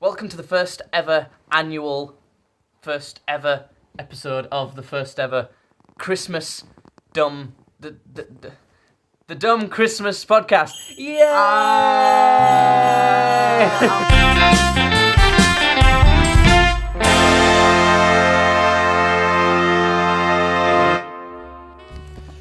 Welcome to the first ever episode of the first ever Christmas Dumb... The Dumb Christmas Podcast. Yay!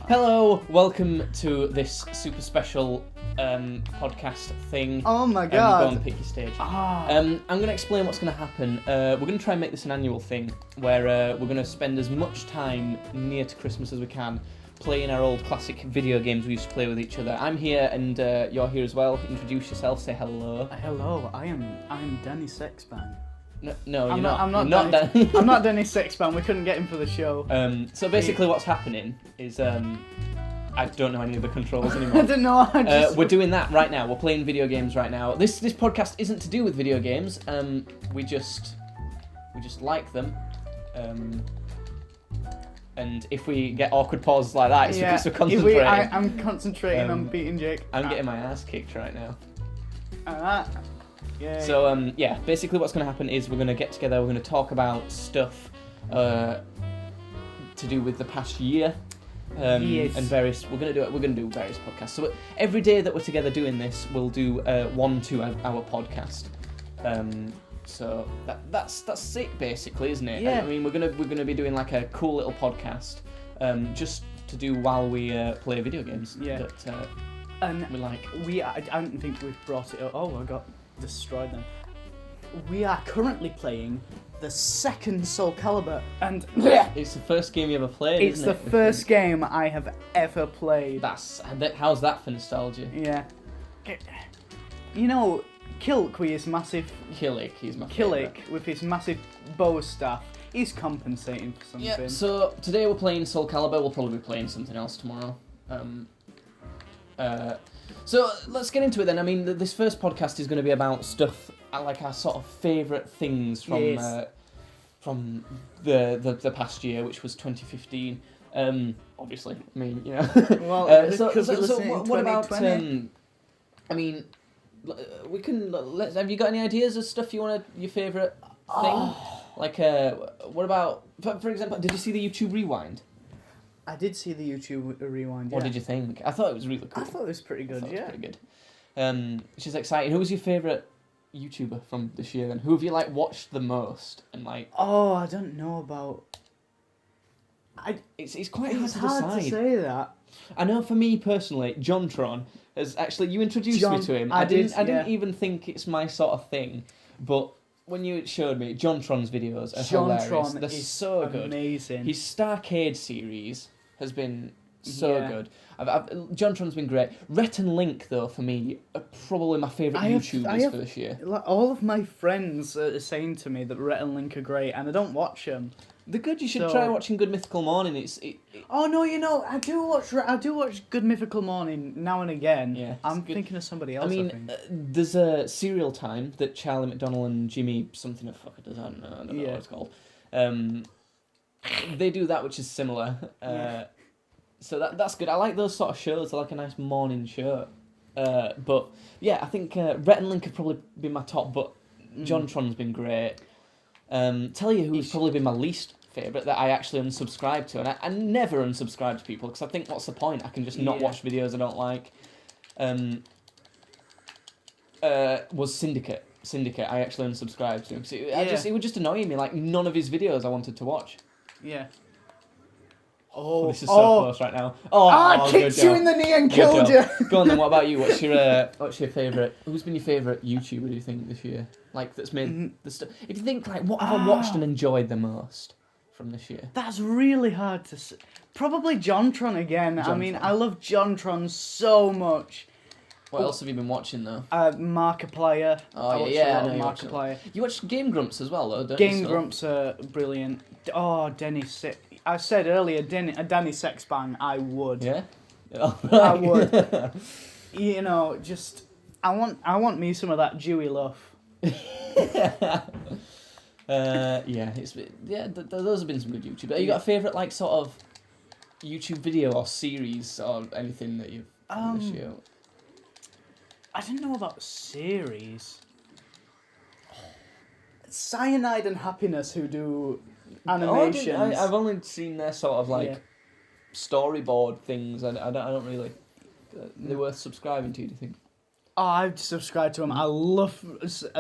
Hello, welcome to this super special podcast thing. Oh my Go god. and pick your stage. I'm going to explain what's going to happen. We're going to try and make this an annual thing where we're going to spend as much time near to Christmas as we can playing our old classic video games we used to play with each other. I'm here and you're here as well. Introduce yourself, say hello. Hello, I'm Danny Sexpan. No, you're I'm not. not You're not Danny. I'm not Danny Sexpan. We couldn't get him for the show. So basically what's happening is I don't know any of the controls I anymore. don't know. We're doing that right now. We're playing video games right now. This podcast isn't to do with video games. We just like them. And if we get awkward pauses like that, it's because we're concentrating. I'm concentrating on beating Jake. I'm getting my ass kicked right now. Yeah. So basically what's going to happen is we're going to get together. We're going to talk about stuff to do with the past year. Yes. And various. We're gonna do various podcasts. So every day that we're together doing this, we'll do 1 2-hour podcast. So that's it basically, isn't it? Yeah. I mean, we're gonna be doing like a cool little podcast, just to do while we play video games. Yeah. That And we like. I don't think we've brought it up. Oh, I got destroyed then. We are currently playing the second Soul Calibur, and It's the first game you ever played. it's isn't the it? first game I have ever played. How's that for nostalgia? Yeah. You know, Kilk with his massive... Killick, he's my Killick favourite. with his massive bow staff, he's compensating for something. Yeah, so today we're playing Soul Calibur. We'll probably be playing something else tomorrow. So let's get into it then. I mean, this first podcast is going to be about stuff like our sort of favourite things from Yes. From the past year, which was 2015. Obviously, I mean, you know. Well, so could be listening in what about? 2020. I mean, we can. Have you got any ideas of stuff you want your favourite thing? Like, what about? For example, did you see the YouTube Rewind? I did see the YouTube rewind. What yeah. did you think? I thought it was really cool. I thought it was pretty good. It was Yeah. pretty good. Which is exciting. Who was your favourite YouTuber from this year then? Who have you like watched the most and like? Oh, I don't know about. It's quite hard It's to hard decide. to say that. I know for me personally, JonTron has actually you introduced me to him. I didn't did, even think it's my sort of thing, but when you showed me JonTron's videos are hilarious. JonTron They're is so good. amazing. His Starcade series has been so Yeah. good. JonTron's been great. Rhett and Link, though, for me, are probably my favourite YouTubers for this year. Like, all of my friends are saying to me that Rhett and Link are great, and I don't watch them. They're good. You should So- try watching Good Mythical Morning. Oh no, you know, I do watch Good Mythical Morning now and again. Yeah, it's I'm good. thinking of somebody else. I mean, think. there's a Serial Time that Charlie McDonnell and Jimmy something of fucker does. I don't know Yeah. what it's called. They do that, which is similar. So that's good. I like those sort of shows. They're like a nice morning show. But yeah, I think Rhett and Link have probably been my top, but JonTron's been great. Tell you who's probably been my least favourite that I actually unsubscribed to, and I never unsubscribe to people because I think what's the point? I can just not watch videos I don't like. Was Syndicate. I actually unsubscribed to him. So it was just annoying me. Like none of his videos I wanted to watch. Yeah. Oh, this is so close right now. I kicked you in the knee and killed you. Go on then. What about you? What's your favourite? Who's been your favourite YouTuber? Do you think this year? Like that's made the stuff. If you think like what have I watched and enjoyed the most from this year? That's really hard to say. Probably JonTron again. I mean, JonTron. I love JonTron so much. What else have you been watching though? Markiplier. Oh, I watched yeah, a I lot know of you watch Markiplier. You watched Game Grumps as well, though, don't you? Game still? Grumps are brilliant. Oh, I said earlier, Danny Sexbang, I would. Yeah. I would. You know, just I want me some of that Dewey love. Those have been some good YouTube. Have you got a favourite like sort of YouTube video or series or anything that you've done this year? I don't know about series. Cyanide and Happiness, who do Oh, animations. I've only seen their sort of like Yeah. storyboard things. I don't really. They're worth subscribing to. Do you think? Oh, I've subscribed to them. I love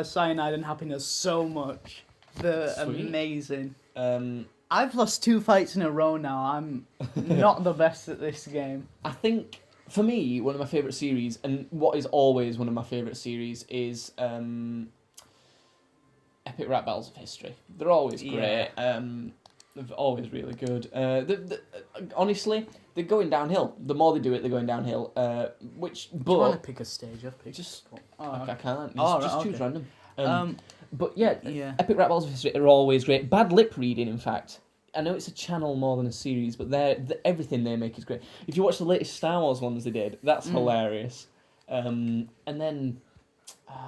Cyanide and Happiness so much. They're Sweet. amazing. Um, I've lost 2 fights in a row now. I'm not the best at this game. I think for me, one of my favourite series, and what is always one of my favourite series, is Epic Rap Battles of History. They're always great. Yeah. They're always really good. Honestly, they're going downhill. The more they do it, they're going downhill. Do you want to But pick a stage? I've picked. just Oh, I can't. Oh, Just right, choose okay. random. But yeah, yeah. Epic Rap Battles of History are always great. Bad lip reading, in fact. I know it's a channel more than a series, but everything they make is great. If you watch the latest Star Wars ones they did, that's hilarious. And then,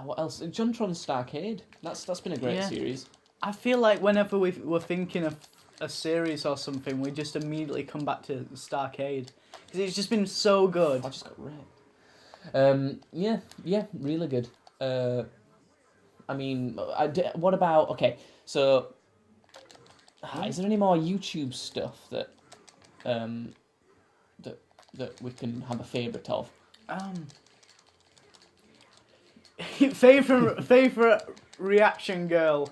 what else? JonTron's Starcade. That's been a great Yeah. series. I feel like whenever we're thinking of a series or something, we just immediately come back to Starcade. Because it's just been so good. I just got wrecked. Yeah, really good. I mean, what about... Okay, so... Is there any more YouTube stuff that we can have a favourite of? Favorite reaction girl.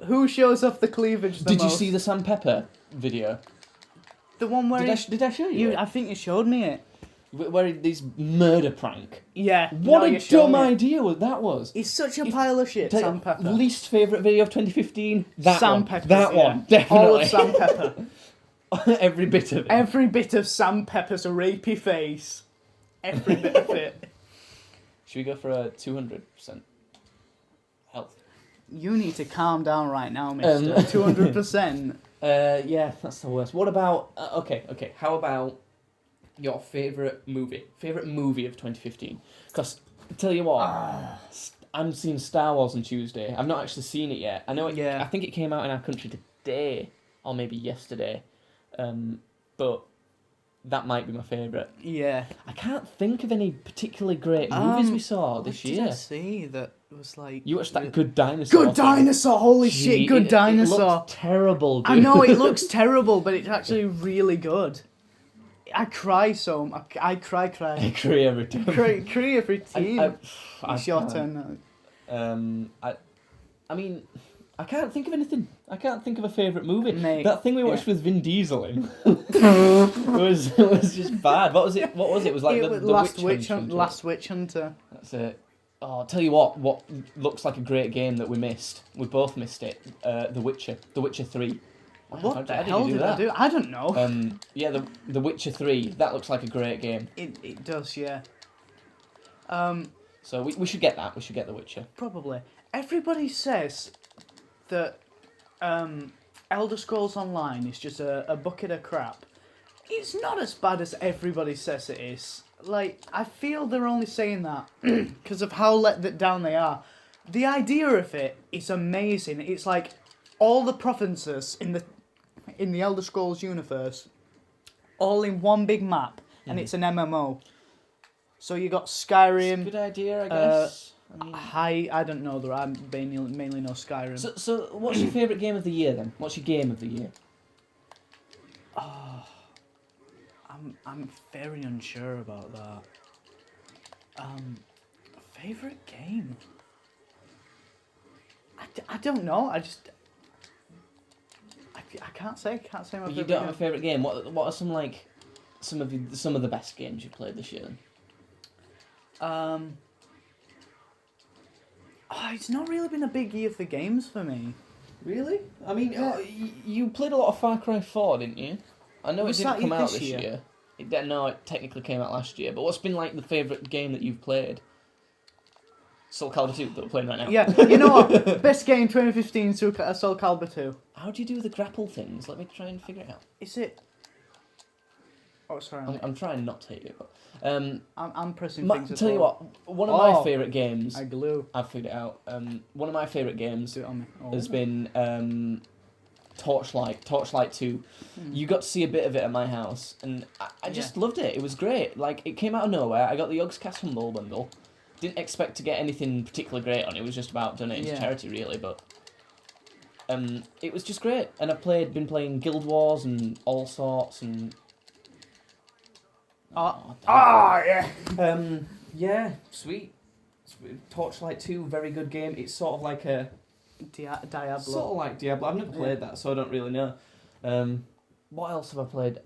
Who shows off the cleavage the Did you most? see the Sam Pepper video? The one where Did I show you? I think you showed me it. Where this murder prank. Yeah. What no, a you showed dumb me it. idea that was. He's such a pile of shit, Sam Pepper. Least favourite video of 2015? That Sam one. Pepper. That yeah. one, definitely. All of Sam Pepper. Every bit of it. Every bit of Sam Pepper's rapey face. Every bit of it. Should we go for a 200% health? You need to calm down right now, mister. 200%. Yeah, that's the worst. What about... Okay. How about your favourite movie? Favourite movie of 2015? Because, tell you what, I'm seeing Star Wars on Tuesday. I've not actually seen it yet. I know Yeah. I think it came out in our country today, or maybe yesterday. But that might be my favourite. Yeah. I can't think of any particularly great movies we saw this What year. did I see that was like... You watched that Good Dinosaur. Good Dinosaur! Holy shit, Good It Dinosaur! looks terrible, dude. I know, it looks terrible, but it's actually really good. I cry so much. I cry. I agree every time. Cry every time. It's your can't. turn now. I mean, I can't think of anything. I can't think of a favourite movie. Mate, That thing we watched yeah. with Vin Diesel in it was just bad. What was it? It was like It the was Witch Last Witch Hunter. That's it. Oh, I'll tell you what looks like a great game that we missed. We both missed it. The Witcher. The Witcher 3. What How the did hell you did that? I do? I don't know. Yeah, the Witcher 3. That looks like a great game. It does, yeah. So we should get that. We should get The Witcher. Probably. Everybody says that Elder Scrolls Online is just a bucket of crap. It's not as bad as everybody says it is. Like, I feel they're only saying that because of how let down they are. The idea of it is amazing. It's like all the provinces in the Elder Scrolls universe, all in one big map, and it's an MMO. So you got It's a Skyrim. good idea, I guess. I mean, I don't know. I mainly know Skyrim. so what's your favourite game of the year then? What's your game of the year? I'm very unsure about that. Favorite game? I don't know. I can't say. My But you favorite don't have a game. favourite game. What are some of the best games you played this year then? It's not really been a big year for games for me. Really? I mean, you played a lot of Far Cry 4, didn't you? I know it Was didn't that come out this this year? year. No, it technically came out last year. But what's been like the favourite game that you've played? Soul Calibur 2 that we're playing right now. Yeah, you know what? Best game 2015, Soul Calibur 2. How do you do the grapple things? Let me try and figure it out. Is it? Oh, sorry. I'm trying not to hit you, but I'm pressing my, things as tell you well. what, one of my Oh. favourite games I glue. I've figured it out. One of my favourite games Do it on me. Oh. has been Torchlight 2. You got to see a bit of it at my house, and I just loved it. It was great. Like, it came out of nowhere. I got the Yogscast Humble bundle, didn't expect to get anything particularly great on it. It was just about donating to Yeah. charity, really. But it was just great, and I've been playing Guild Wars and all sorts, and Yeah. yeah, sweet. Torchlight 2, very good game. It's sort of like a Diablo. sort of like Diablo. I've never played that, so I don't really know. What else have I played?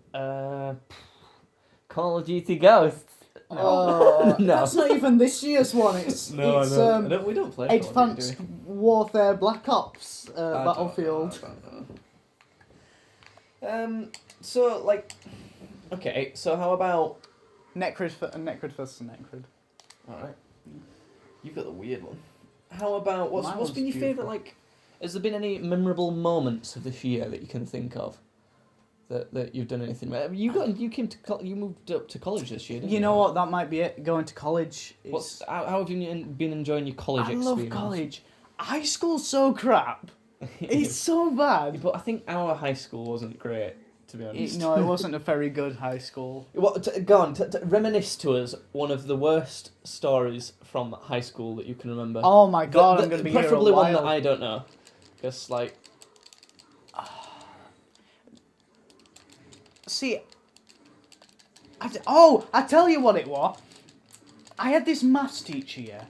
Call of Duty Ghosts. Oh, No. that's not even this year's one. It's We don't play Call of Duty, Advanced do Warfare Black Ops we? I don't Battlefield. know. So like, okay. So how about? Necrid versus Necrid. All right. You've got the weird one. How about what's Mine been was your beautiful. favourite? Like, has there been any memorable moments of this year that you can think of? That you've done anything? You moved up to college this year, didn't you? You know what? That might be it. Going to college. How have you been enjoying your college I experience? love college. High school's so crap. It's so bad. But I think our high school wasn't great, to be honest. No, it wasn't a very good high school. Go on, reminisce to us one of the worst stories from high school that you can remember. Oh my god, I'm gonna be here a preferably one while. that I don't know. Just like, See, I tell you what it was. I had this maths teacher, yeah.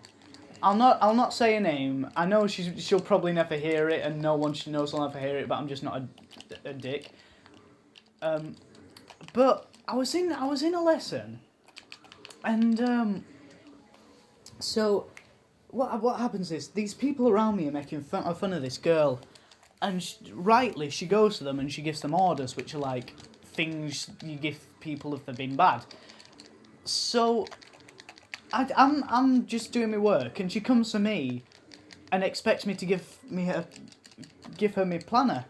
I'll not say her name. I know she'll probably never hear it, and no one she knows will never hear it. But I'm just not a dick. But I was in a lesson, and so what happens is these people around me are making fun of this girl, and rightly she goes to them and she gives them orders, which are like things you give people if they've been bad. So I'm just doing my work, and she comes to me and expects me to give her my planner.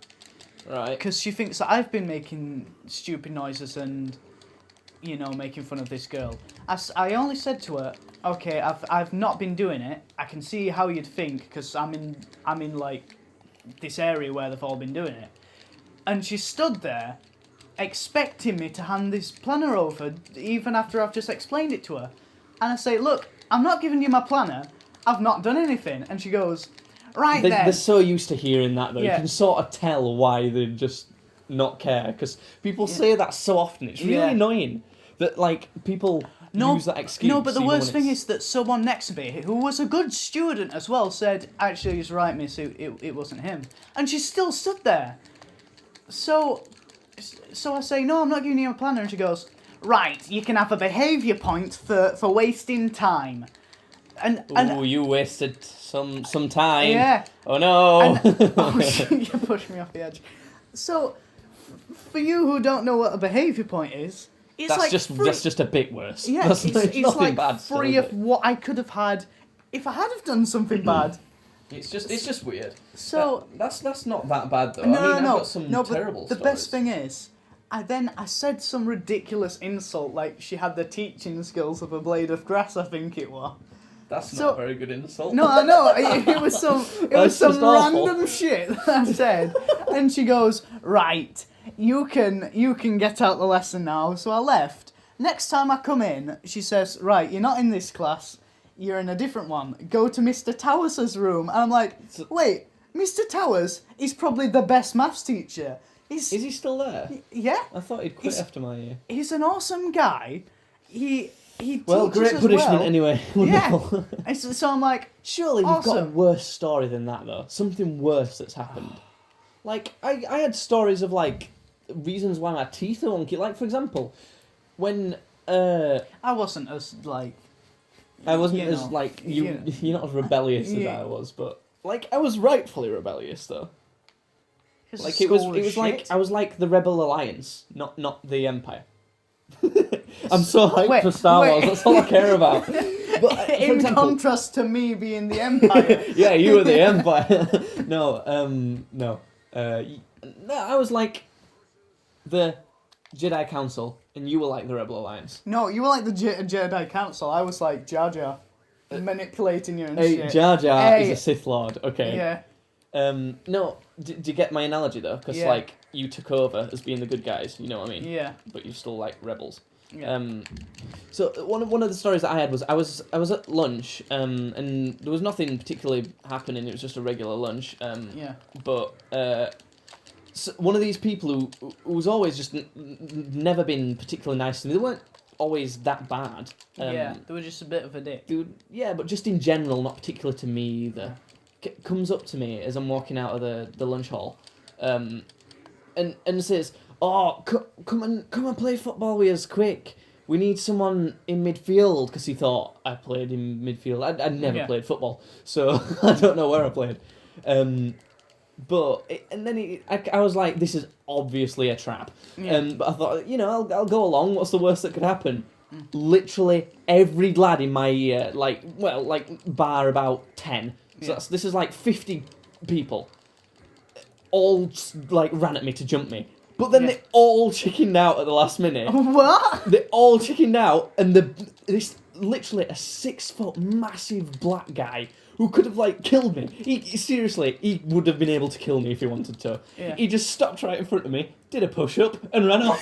right. Because she thinks that I've been making stupid noises and, making fun of this girl. I only said to her, okay, I've not been doing it. I can see how you'd think, because I'm in like this area where they've all been doing it. And she stood there, expecting me to hand this planner over, even after I've just explained it to her. And I say, look, I'm not giving you my planner. I've not done anything. And she goes, right then. They're so used to hearing that, though. Yeah. You can sort of tell why they just not care, because people say that so often. It's really Yeah. annoying that, like, people use that excuse. No, but the even worst when thing it's- is that someone next to me, who was a good student as well, said, actually, he's right, miss, it wasn't him. And she still stood there. So I say, no, I'm not giving you a planner. And she goes, right, you can have a behaviour point for wasting time. And you wasted some time. Yeah. Oh, no. You pushed me off the edge. So, for you who don't know what a behaviour point is, it's that's like just a bit worse. yeah, That's it's nothing like bad still, free is of it? what I could have had if I had have done something bad. It's just weird. So That's not that bad though. no, I mean, no, I've got some no. terrible But the best stories. thing is, I said some ridiculous insult, like she had the teaching skills of a blade of grass. I think it was. That's so- not a very good insult. No, I know. It was some That's just awful. random shit that I said, and she goes, "Right, you can get out the lesson now." So I left. Next time I come in, she says, "Right, you're not in this class. You're in a different one. Go to Mr. Towers' room." And I'm like, "Wait, Mr. Towers is probably the best maths teacher. Is he still there? Yeah, I thought he'd quit He's- after my year. he's an awesome guy. He Well, teaches great us punishment well. anyway. Yeah. Wonderful. And so I'm like, Surely you've got a Awesome. worse story than that though. Something worse that's happened. Like I had stories of like reasons why my teeth are wonky. Like for example, when I wasn't as like. I wasn't you as know, like you- you're not as rebellious as Yeah. I was, but like I was rightfully rebellious though. His Like it was school is like shit. I was like the Rebel Alliance, not the Empire. I'm so hyped Wait, for Star wait. Wars. That's all I care about. But for In example, contrast to me being the Empire. yeah, you were the Empire. No. No, I was like the Jedi Council, and you were like the Rebel Alliance. No, you were like the Jedi Council. I was like Jar Jar, manipulating you and Hey, shit. Jar Jar Hey. is a Sith Lord. Okay. Yeah. No, do you get my analogy though? Because Yeah. like you took over as being the good guys. You know what I mean? Yeah. But you're still like rebels. Yeah. So one of the stories that I had was I was at lunch, and there was nothing particularly happening. It was just a regular lunch. Yeah. But so one of these people who was always just never been particularly nice to me. They weren't always that bad. Yeah. They were just a bit of a dick. Yeah, but just in general, not particular to me either. Comes up to me as I'm walking out of the lunch hall, and says, "Oh, come and play football with us, quick. We need someone in midfield," because he thought I played in midfield. I'd never played football, so I don't know where I played. I was like, this is obviously a trap. Yeah. But I thought, I'll go along. What's the worst that could happen? Literally every lad in my year, bar about 10. So this is like 50 people. All ran at me to jump me. But then they all chickened out at the last minute. What? They all chickened out, and this literally a 6 foot massive black guy who could have killed me. He would have been able to kill me if he wanted to. Yeah. He just stopped right in front of me, did a push up, and ran off.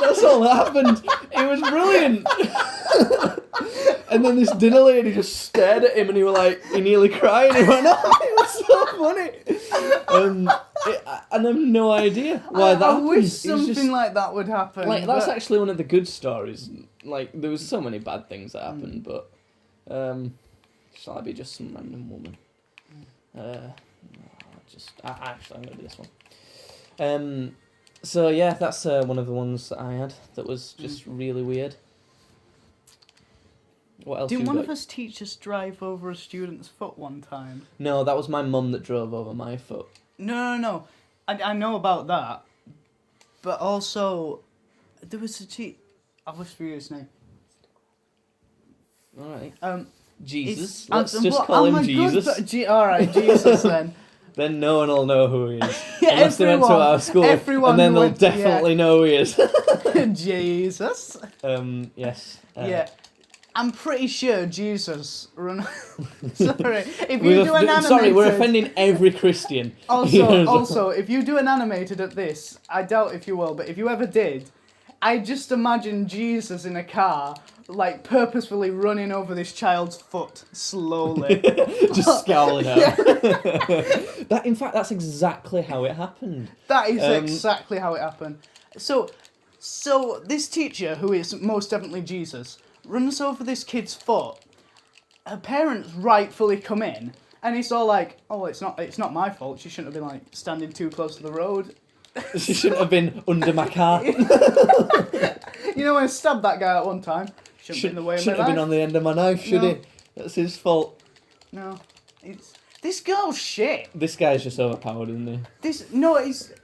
That's all that happened. It was brilliant. And then this dinner lady just stared at him, and he nearly cried, and he ran off. It was so funny. And I have no idea why that happened. I wish something like that would happen. That's actually one of the good stories. There was so many bad things that happened, but shall I be just some random woman? I'm gonna do this one. So yeah, that's one of the ones that I had that was just really weird. What else? Did you one got? of us teachers drive over a student's foot one time? No, that was my mum that drove over my foot. No. I know about that. But also, there was a I'll whisper you his name. Alright. Um, Jesus. Let's just call him Jesus. Alright, Jesus then. Then no one will know who he is. Yeah, unless they went to our school. Everyone and then they'll went, definitely know who he is. Jesus. Yes. Yeah. I'm pretty sure Jesus run. Sorry, if you do an animated. Sorry, we're offending every Christian. Also, if you do an animated at this, I doubt if you will, but if you ever did, I just imagine Jesus in a car, purposefully running over this child's foot slowly, just scowling at him. In fact, that's exactly how it happened. That is exactly how it happened. So this teacher, who is most definitely Jesus, runs over this kid's foot. Her parents rightfully come in, and he's all like, "Oh, it's not my fault. She shouldn't have been standing too close to the road. She shouldn't have been under my car. You know, when I stabbed that guy at one time, shouldn't be in the way of my Shouldn't have been on the end of my knife, should he? That's his fault. No, this girl's shit. This guy's just overpowered, isn't he? It's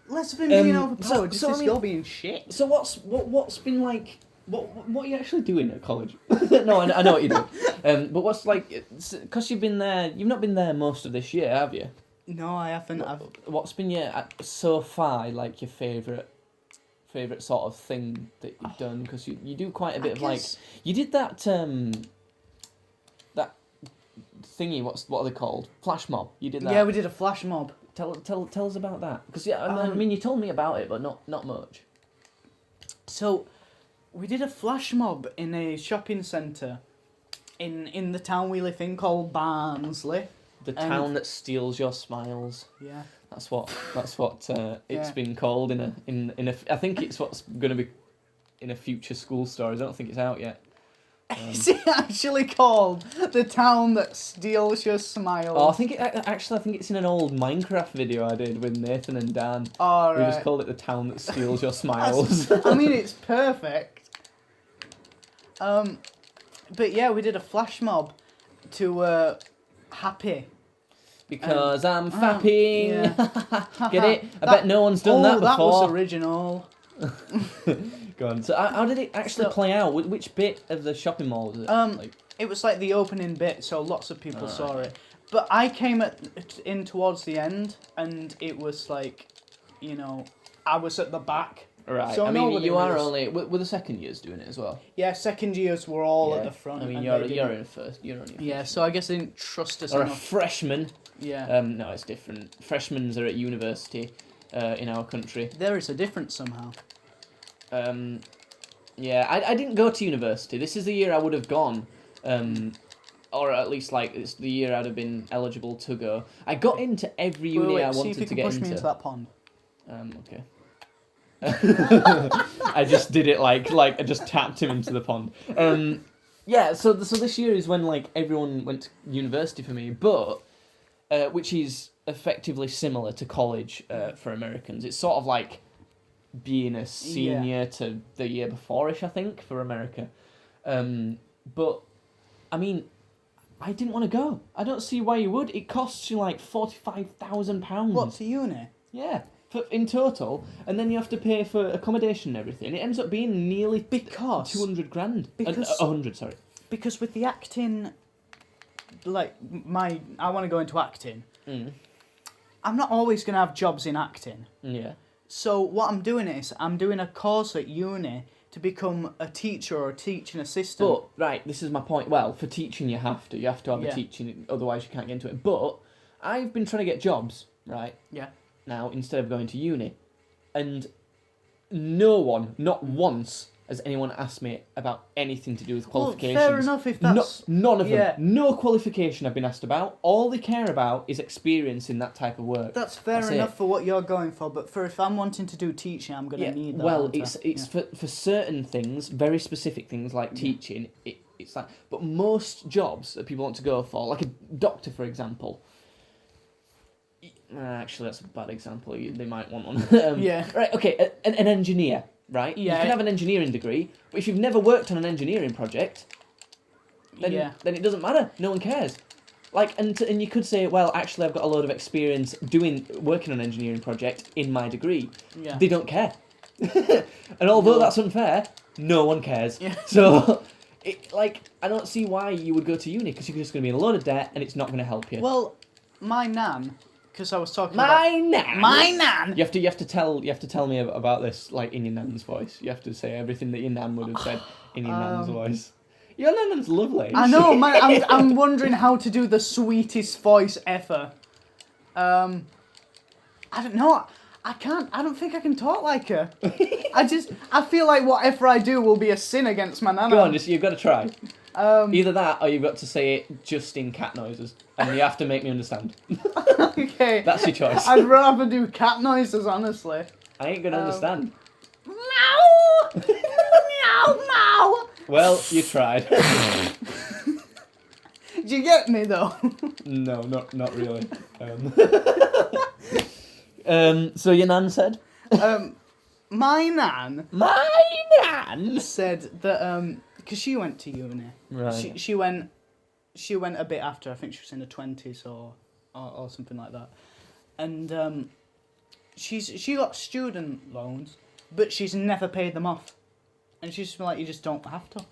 less of him being overpowered. This girl being shit. So what's been like? What are you actually doing at college? No, I know what you do. But what's because you've not been there most of this year, have you? No, I haven't. What's been so far your favourite sort of thing that you've done? Because you do quite a bit of you did that that thingy. What are they called? Flash mob. You did that. Yeah, we did a flash mob. Tell us about that. Because I mean you told me about it, but not much. So, we did a flash mob in a shopping centre in the town we live in called Barnsley. The town that steals your smiles. Yeah. That's what it's been called in a. I think it's what's going to be in a future school story. I don't think it's out yet. Is it actually called the town that steals your smiles? Oh, I think it's in an old Minecraft video I did with Nathan and Dan. Oh, right. We just called it the town that steals your smiles. I mean, it's perfect. But yeah, we did a flash mob to Happy. Because I'm fapping. Yeah. Get it? I bet no one's done that before. That was original. Go on. So how did it actually play out? Which bit of the shopping mall was it? It was the opening bit, so lots of people saw it. But I came in towards the end, and it was I was at the back. Right. So I mean, you are only were the second years doing it as well. Yeah, second years were all at the front. I mean, you're in first. You're only. Yeah, so I guess they didn't trust us or enough. a freshman. Yeah. No, it's different. Freshmen are at university, in our country. There is a difference somehow. Yeah, I didn't go to university. This is the year I would have gone. Or at least, like, it's the year I'd have been eligible to go. I got into every uni I see wanted if you to can get push into. me into that pond. Okay. I just did it like I just tapped him into the pond. Yeah, so this year is when, like, everyone went to university for me, but which is effectively similar to college for Americans. It's sort of like being a senior to the year before-ish, I think, for America. But, I mean, I didn't want to go. I don't see why you would. It costs you like £45,000. What, to uni? Yeah, in total, and then you have to pay for accommodation and everything. It ends up being nearly Because 200 grand. because 100, sorry. Because with the acting, like I want to go into acting. I'm not always going to have jobs in acting. Yeah. So what I'm doing is I'm doing a course at uni to become a teacher or a teaching assistant. But, right, this is my point. Well, for teaching you have to have a Yeah. teaching, otherwise you can't get into it. But I've been trying to get jobs, right, Yeah. now, instead of going to uni. And no one, not once, has anyone asked me about anything to do with qualifications. Well, fair enough if that's... None of them. yeah. No qualification I've been asked about. All they care about is experience in that type of work. That's fair That's enough it. for what you're going for, but for if I'm wanting to do teaching, I'm going to need that. Well, aren't I? it's for certain things, very specific things like teaching. It's like, but most jobs that people want to go for, like a doctor, for example. Actually, that's a bad example. They might want one. Yeah. Right. Okay. An engineer, right? Yeah. You can have an engineering degree, but if you've never worked on an engineering project, then it doesn't matter. No one cares. Like, and you could say, well, actually, I've got a load of experience working on an engineering project in my degree. Yeah. They don't care. And although that's unfair, no one cares. Yeah. So, I don't see why you would go to uni, because you're just going to be in a load of debt and it's not going to help you. Well, my nan, because I was talking My about... nan. My nan! You have to tell me about this, like, in your nan's voice. You have to say everything that your nan would have said in your nan's voice. Your nan's lovely. I know, I'm wondering how to do the sweetest voice ever. I don't know. I don't think I can talk like her. I feel like whatever I do will be a sin against my nana. Go on, you've got to try. Either that, or you've got to say it just in cat noises, and you have to make me understand. Okay. That's your choice. I'd rather do cat noises, honestly. I ain't gonna understand. Meow! Meow, meow! Well, you tried. Do you get me, though? No, not really. So your nan said? My nan My nan said that, because she went to uni. Right. She went a bit after. I think she was in her 20s or something like that. And she got student loans, but she's never paid them off. And she's like, you just don't have to.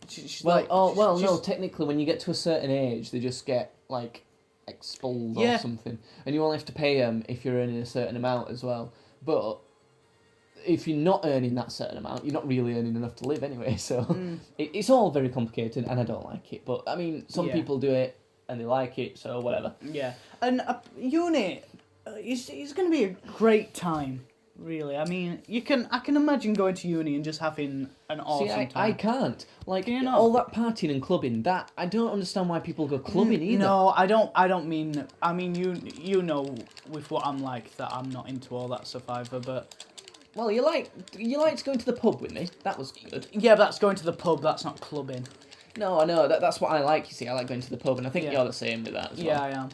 She's like, no. Technically, when you get to a certain age, they just get like expelled or something, and you only have to pay them if you're earning a certain amount as well. But if you're not earning that certain amount, you're not really earning enough to live anyway. So it's all very complicated, and I don't like it. But I mean, some people do it and they like it, so whatever. Yeah, and uni, it's going to be a great time. Really, I mean, I can imagine going to uni and just having an awesome time. I can't. Like, Do you know? all that partying and clubbing, that I don't understand why people go clubbing either. No, I don't mean. I mean, you know, with what I'm like, that I'm not into all that stuff either. But well, you liked going to the pub with me. That was good. yeah, that's going to the pub. That's not clubbing. No, I know. That's what I like. You see, I like going to the pub, and I think you're the same with that as well. Yeah, I am.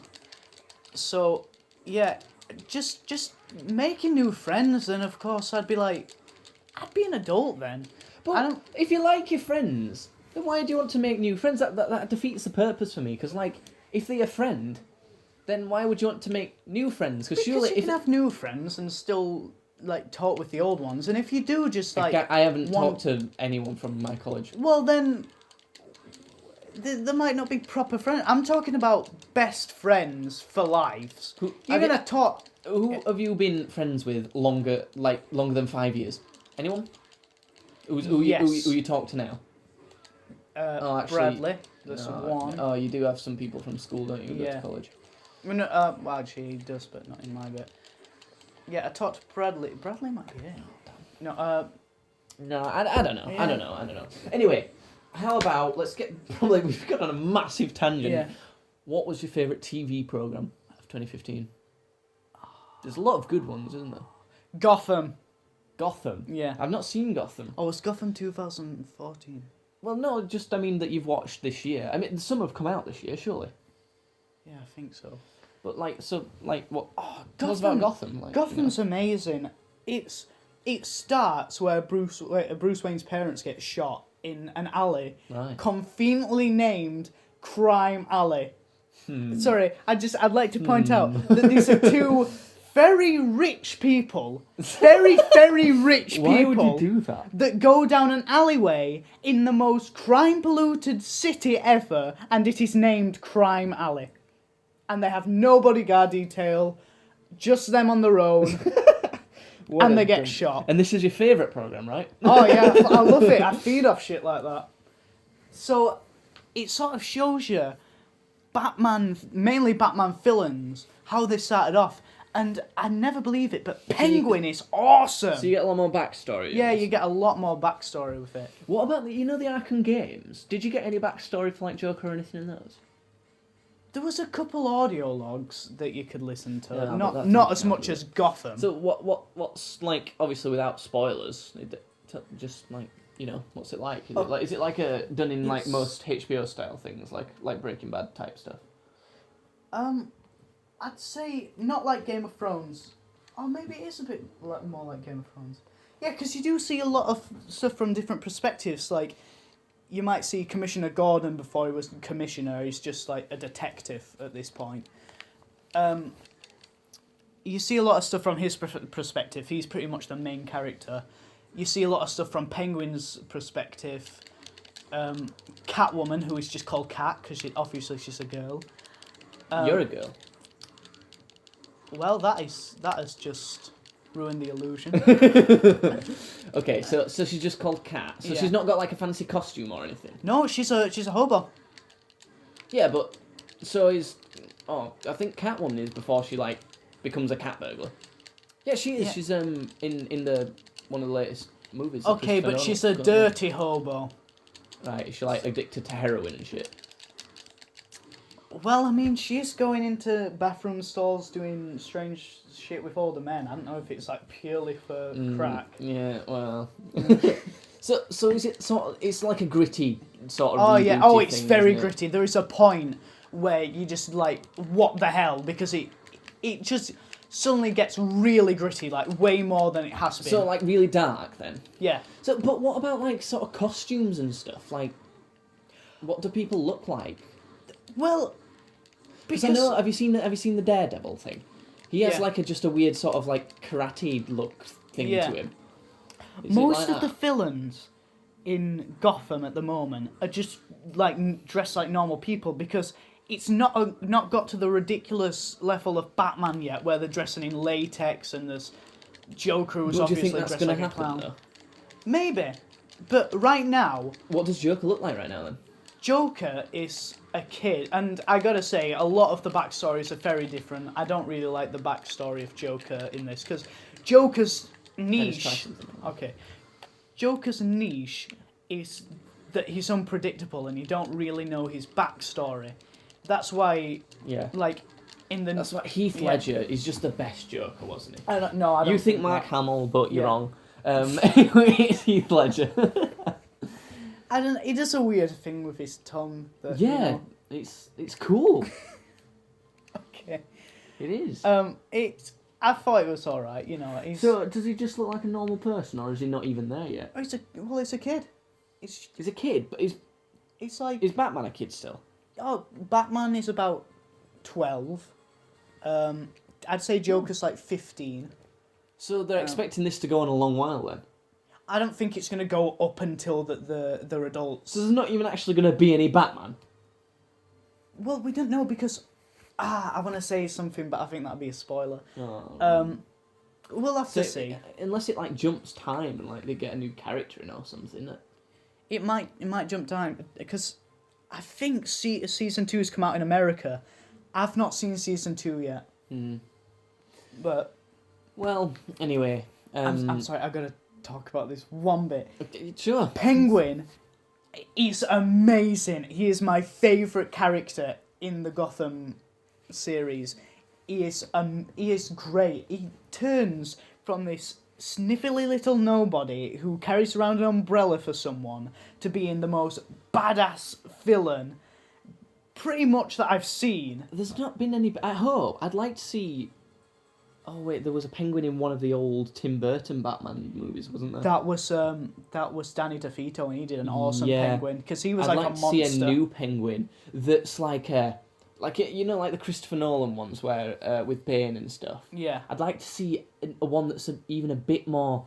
So, yeah, just making new friends, and of course I'd be an adult then. But if you like your friends, then why do you want to make new friends? That defeats the purpose for me. Because like, if they're your friend, then why would you want to make new friends? Because surely you can have new friends and still like talk with the old ones, and if you do just like I haven't talked to anyone from my college. Well then, there might not be proper friends. I'm talking about best friends for lives. You're gonna talk. Who have you been friends with longer than 5 years? Anyone? Who you talk to now? Actually, Bradley. That's one. Oh, you do have some people from school, don't you? Who go to college. Well, actually, he does, but not in my bit. Yeah, I talked to Bradley. Bradley might be it. No, No, I don't know. Yeah. I don't know. Anyway, how about we've got on a massive tangent. Yeah. What was your favourite TV programme of 2015? There's a lot of good ones, isn't there? Gotham. Gotham. Yeah. I've not seen Gotham. Oh, it's Gotham 2014. Well, no, just I mean that you've watched this year. I mean, some have come out this year, surely. Yeah, I think so. But what? Oh, tell us about Gotham. Gotham's amazing. It starts where Bruce Wayne's parents get shot in an alley, Right. conveniently named Crime Alley. Hmm. Sorry, I'd like to point out that these are two very rich people, very rich people. Why would you do that? That go down an alleyway in the most crime-polluted city ever, and it is named Crime Alley. And they have no bodyguard detail, just them on their own, and they get shot. And this is your favourite programme, right? Oh yeah, I love it. I feed off shit like that. So, it sort of shows you mainly Batman villains, how they started off. And I never believe it, but Penguin is awesome. So you get a lot more backstory. Yeah, you get a lot more backstory with it. What about the Arkham games? Did you get any backstory for like Joker or anything in those? There was a couple audio logs that you could listen to. Yeah, but not that's not as not much good. as Gotham. So what's like, obviously without spoilers, just like, what's it like? Is it like a done in like It's- most HBO style things, like Breaking Bad type stuff? I'd say not like Game of Thrones. Or maybe it is a bit more like Game of Thrones. Yeah, because you do see a lot of stuff from different perspectives. Like, you might see Commissioner Gordon before he was commissioner. He's just like a detective at this point. You see a lot of stuff from his perspective. He's pretty much the main character. You see a lot of stuff from Penguin's perspective. Catwoman, who is just called Cat because obviously she's a girl. You're a girl. Well, that has just ruined the illusion. Okay, so she's just called Cat. So Yeah. she's not got like a fancy costume or anything. No, she's a hobo. Yeah, but I think Catwoman is before she like becomes a cat burglar. Yeah, she is. Yeah. She's in the one of the latest movies. that Okay, Christopher but she's a Nolan's got out. dirty hobo. Right, is she like addicted to heroin and shit? Well, I mean, she's going into bathroom stalls doing strange shit with older men. I don't know if it's like purely for crack. Yeah, well. so is it sort of? It's like a gritty sort of. Oh yeah. rebooty Oh, it's thing, very isn't it? gritty. There is a point where you just like, what the hell? Because it just suddenly gets really gritty, like way more than it has been. So like really dark then. Yeah. So, but what about like sort of costumes and stuff? Like, what do people look like? Well, Because I know, have you seen the Daredevil thing? He has Yeah. like just a weird sort of like karate look thing Yeah. to him. Is it most like of the that? villains in Gotham at the moment are just like dressed like normal people because it's not got to the ridiculous level of Batman yet, where they're dressing in latex and there's Joker who's But do you obviously think that's dressed going like to a happen clown. though? Maybe, but right now What does Joker look like right now then? Joker is a kid, and I gotta say, a lot of the backstories are very different. I don't really like the backstory of Joker in this, because Joker's Can I just try niche... something? Okay. Joker's niche is that he's unpredictable, and you don't really know his backstory. That's why, Yeah. like, in the... That's what Heath Yeah. Ledger is just the best Joker, wasn't he? I don't know. You think Mark Hamill, but you're Yeah. wrong. Anyway, it's Heath Ledger. I don't. He does a weird thing with his tongue. That, you Yeah, know- it's cool. Okay. It is. I thought it was all right. You know. He's. So does he just look like a normal person, or is he not even there yet? He's a kid. He's a kid, but It's like. is Batman a kid still? Oh, Batman is about 12. I'd say Joker's like 15. So they're expecting this to go on a long while then. I don't think it's gonna go up until they're adults. So there's not even actually going to be any Batman. Well, we don't know because I want to say something, but I think that'd be a spoiler. Oh. We'll have So to see. unless it like jumps time and like they get a new character in or something. It might jump time because I think season 2 has come out in America. I've not seen season 2 yet, but Well, anyway. I'm sorry. I've got to talk about this one bit. Sure. Penguin is amazing. He is my favourite character in the Gotham series. He is great. He turns from this sniffly little nobody who carries around an umbrella for someone to being the most badass villain pretty much that I've seen. There's not been any. I hope. I'd like to see. Oh wait, there was a penguin in one of the old Tim Burton Batman movies, wasn't there? That was Danny DeVito, and he did an awesome Yeah. penguin because he was I'd like a to monster. see a new penguin that's like you know, like the Christopher Nolan ones where with Bane and stuff. Yeah. I'd like to see a one that's even a bit more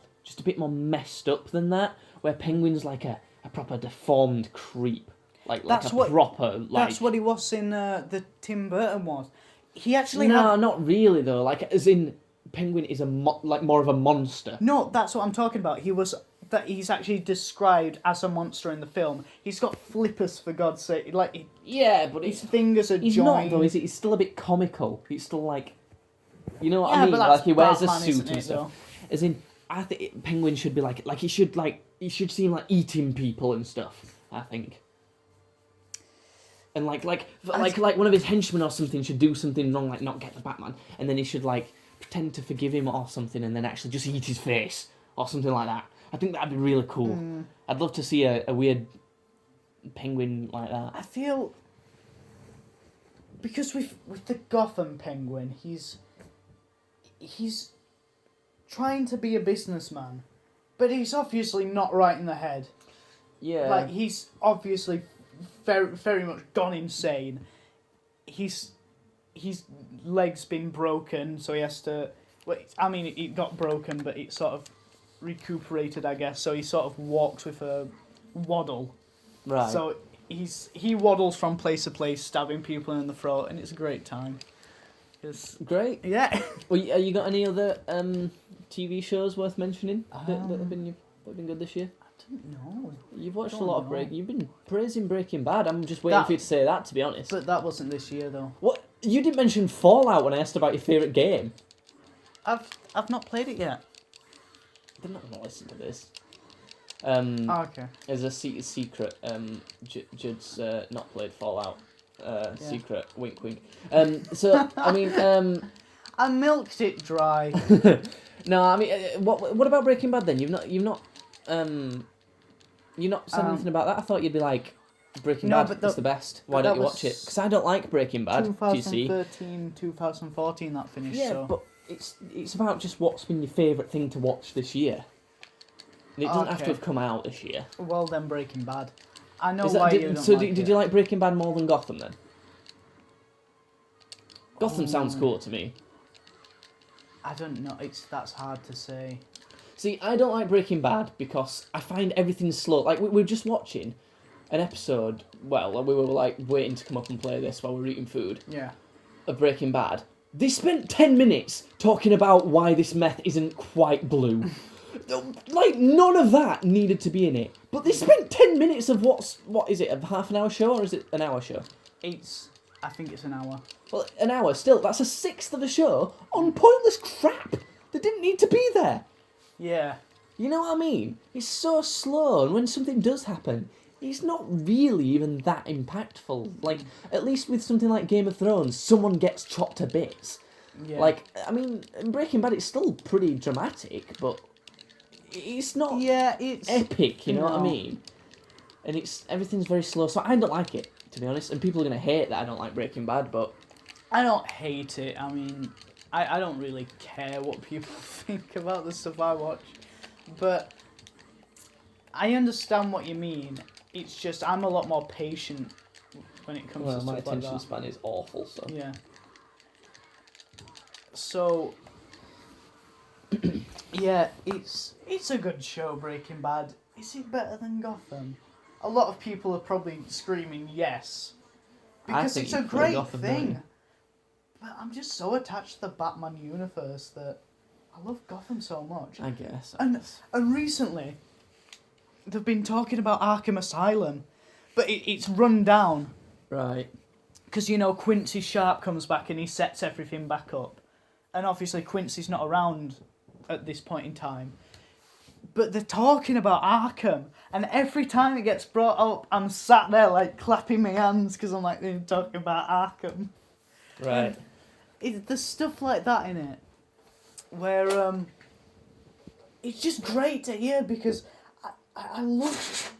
messed up than that, where Penguin's like a proper deformed creep, like proper like. That's what he was in the Tim Burton was. He actually No, not really though. Like as in, Penguin is like more of a monster. No, that's what I'm talking about. He's actually described as a monster in the film. He's got flippers, for God's sake. Like, Yeah, but his fingers are he's joined. not though, is he? He's still a bit comical. He's still like, you know what Yeah, I mean? but that's Like he wears Batman, a suit isn't and it, stuff. though? As in, I think Penguin should be like he should seem like eating people and stuff. I think. And like one of his henchmen or something should do something wrong, like not get the Batman, and then he should like pretend to forgive him or something, and then actually just eat his face or something like that. I think that'd be really cool. I'd love to see a weird penguin like that. I feel because with the Gotham Penguin, he's trying to be a businessman, but he's obviously not right in the head. Yeah. Like he's obviously very very much gone insane. His leg's been broken, so he has to. Well, I mean, it got broken, but it sort of recuperated, I guess. So he sort of walks with a waddle. Right. So he waddles from place to place, stabbing people in the throat, and it's a great time. Great. Yeah. Well, you got any other TV shows worth mentioning that have been good this year? I don't know. You've watched a Don't lot of know. Breaking. You've been praising Breaking Bad. I'm just waiting for you to say that, to be honest. But that wasn't this year, though. What? You didn't mention Fallout when I asked about your favourite game. I've not played it yet. They're not gonna listen to this. Okay. As a secret, Judd's not played Fallout. Secret, wink, wink. So I mean, I milked it dry. no, I mean, what about Breaking Bad then? You've not said anything about that. I thought you'd be like, Breaking Bad is the best. Why don't you watch it? Because I don't like Breaking Bad. 2013, 2014 that finished. Yeah, so. but it's about just what's been your favourite thing to watch this year. And it doesn't have to have come out this year. Well then, Breaking Bad. I know Is that- why did- you don't so like did it. you like Breaking Bad more than Gotham then? Gotham sounds cool to me. I don't know. That's hard to say. See, I don't like Breaking Bad because I find everything slow. Like, we were just watching an episode, well, we were, like, waiting to come up and play this while we were eating food, Yeah. of Breaking Bad. They spent 10 minutes talking about why this meth isn't quite blue. Like, none of that needed to be in it. But they spent 10 minutes of what is it, a half an hour show, or is it an hour show? I think it's an hour. Well, an hour, still, that's a sixth of a show on pointless crap that didn't need to be there. Yeah. You know what I mean? It's so slow, and when something does happen, it's not really even that impactful. Like, at least with something like Game of Thrones, someone gets chopped to bits. Yeah. Like, I mean, in Breaking Bad, it's still pretty dramatic, but it's not it's epic, you know what I No. mean? And everything's very slow, so I don't like it, to be honest. And people are going to hate that I don't like Breaking Bad, but I don't hate it. I mean, I don't really care what people think about the stuff I watch, but I understand what you mean. It's just I'm a lot more patient when it comes to stuff my like attention that. span is awful, so. Yeah. So, yeah, it's a good show, Breaking Bad. Is it better than Gotham? A lot of people are probably screaming yes, because think it's a you prefer great Gotham, don't thing. you? But I'm just so attached to the Batman universe that I love Gotham so much. I guess. And recently, they've been talking about Arkham Asylum, but it's run down. Right. Because, Quincy Sharp comes back and he sets everything back up. And obviously Quincy's not around at this point in time. but they're talking about Arkham, and every time it gets brought up, I'm sat there like clapping my hands because I'm like, they're talking about Arkham. Right. There's stuff like that in it, where it's just great to hear because I love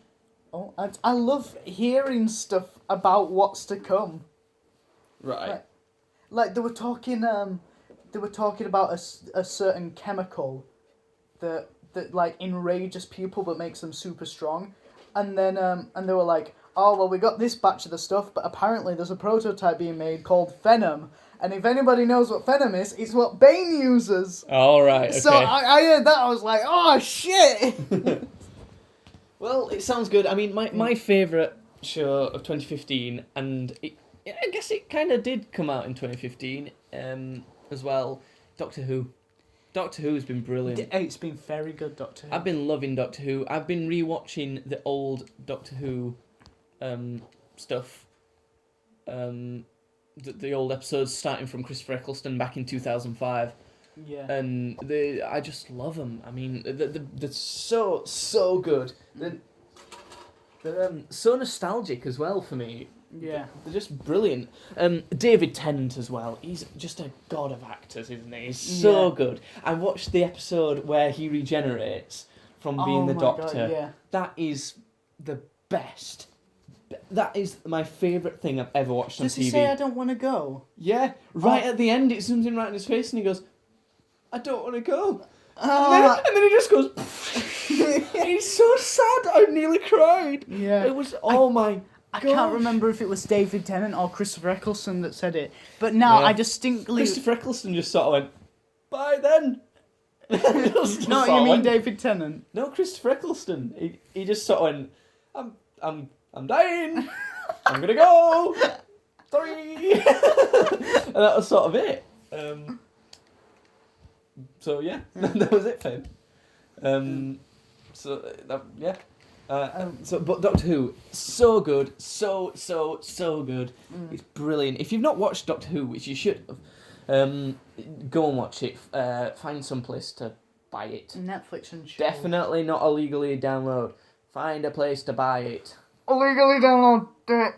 I love hearing stuff about what's to come. Right. Like they were talking about a certain chemical that like enrages people but makes them super strong, and then and they were like, oh well, we got this batch of the stuff, but apparently there's a prototype being made called Venom, and if anybody knows what Venom is, it's what Bane uses. All right. Okay. So I heard that, I was like, oh shit. Well, it sounds good. I mean, my favourite show of 2015, and I guess it kind of did come out in 2015 as well, Doctor Who. Doctor Who's been brilliant. It's been very good, Doctor Who. I've been loving Doctor Who. I've been rewatching the old Doctor Who stuff. The old episodes starting from Christopher Eccleston back in 2005. Yeah. And I just love them. I mean, they're so good. They're so nostalgic as well for me. Yeah. They're just brilliant. David Tennant as well. He's just a god of actors, isn't he? He's so good. I watched the episode where he regenerates from being the Doctor. God, yeah. That is the best. That is my favourite thing I've ever watched on TV. Does he say, I don't want to go? Yeah, right at the end it zooms in right in his face and he goes, I don't want to go. Oh. And then he just goes, he's so sad, I nearly cried. Yeah. It was, my I gosh. can't remember if it was David Tennant or Christopher Eccleston that said it, but now Yeah. I distinctly... Christopher Eccleston just sort of went, bye then. Just No, sort you of mean went- David Tennant? No, Christopher Eccleston. He just sort of went, I'm dying. I'm gonna go. Sorry. And that was sort of it. So yeah, that was it for him. But Doctor Who, so good, so good. It's brilliant. If you've not watched Doctor Who, which you should have, go and watch it. Find some place to buy it. Netflix and chill. Definitely not illegally download. Find a place to buy it. Illegally download it.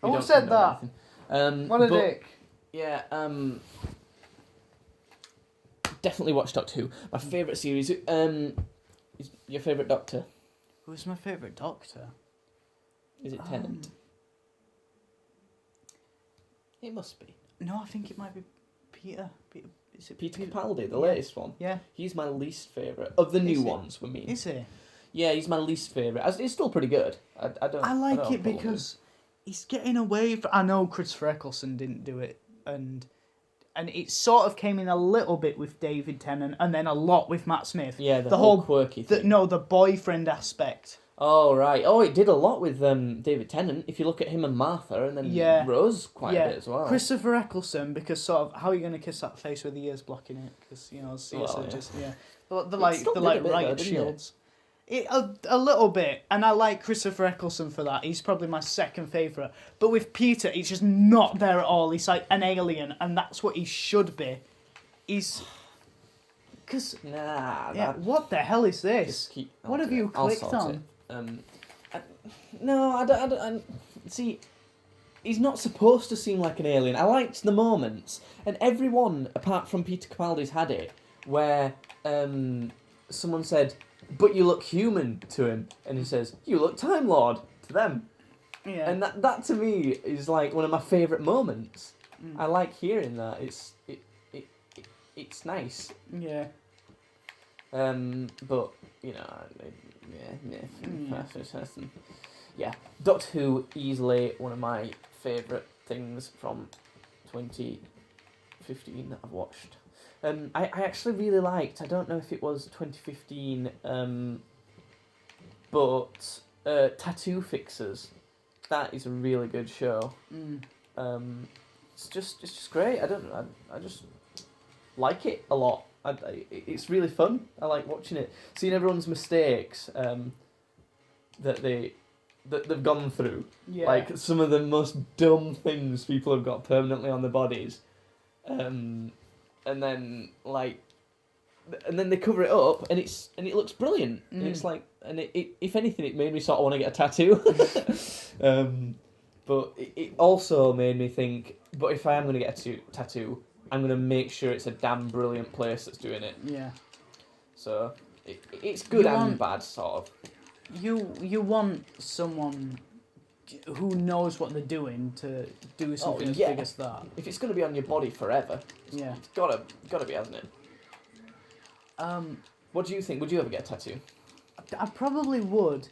We Who don't said condone that? anything. What a but, dick. Yeah, definitely watch Doctor Who. My favourite series. Is your favourite Doctor? Who's my favourite Doctor? Is it Tennant? It must be. No, I think it might be Peter. Is it Peter Capaldi, the latest one. Yeah. He's my least favourite. Of the new Is he? ones, we mean. Is he? Yeah, he's my least favourite. It's still pretty good. I don't. I like don't have a it problem because he's getting away from... I know Christopher Eccleston didn't do it, and it sort of came in a little bit with David Tennant, and then a lot with Matt Smith. Yeah, the whole quirky thing. The boyfriend aspect. Oh, right. Oh, it did a lot with David Tennant. If you look at him and Martha, and then Rose quite a bit as well. Christopher Eccleston, because sort of, how are you going to kiss that face with the ears blocking it? Because, seriously, Well, yeah. just, The like still did a bit though, riot didn't shields. A little bit, and I like Christopher Eccleston for that. He's probably my second favourite. But with Peter, he's just not there at all. He's like an alien, and that's what he should be. He's... Because... Nah. what the hell is this? What have you I'll clicked sort on? it. No, I don't. See, he's not supposed to seem like an alien. I liked the moments, and everyone apart from Peter Capaldi's had it, where someone said, "But you look human" to him, and he says, "You look Time Lord" to them. Yeah. And that to me is like one of my favourite moments. I like hearing that. It's nice. Yeah. But yeah, Doctor Who, easily one of my favourite things from 2015 that I've watched. I actually really liked, I don't know if it was 2015, but Tattoo Fixers. That is a really good show. It's just great. I just like it a lot. It's really fun. I like watching it, seeing everyone's mistakes that they've gone through. Yeah. Like some of the most dumb things people have got permanently on their bodies, and then like and then they cover it up, and it looks brilliant. And it's Mm. like, and it if anything, it made me sort of want to get a tattoo. But it also made me think. But if I am going to get a tattoo, I'm going to make sure it's a damn brilliant place that's doing it. Yeah. So it's good You and want- bad, sort of. You want someone who knows what they're doing to do something as yeah. big as that. If it's going to be on your body forever, Yeah. it's gotta be, hasn't it? What do you think? Would you ever get a tattoo? I probably would.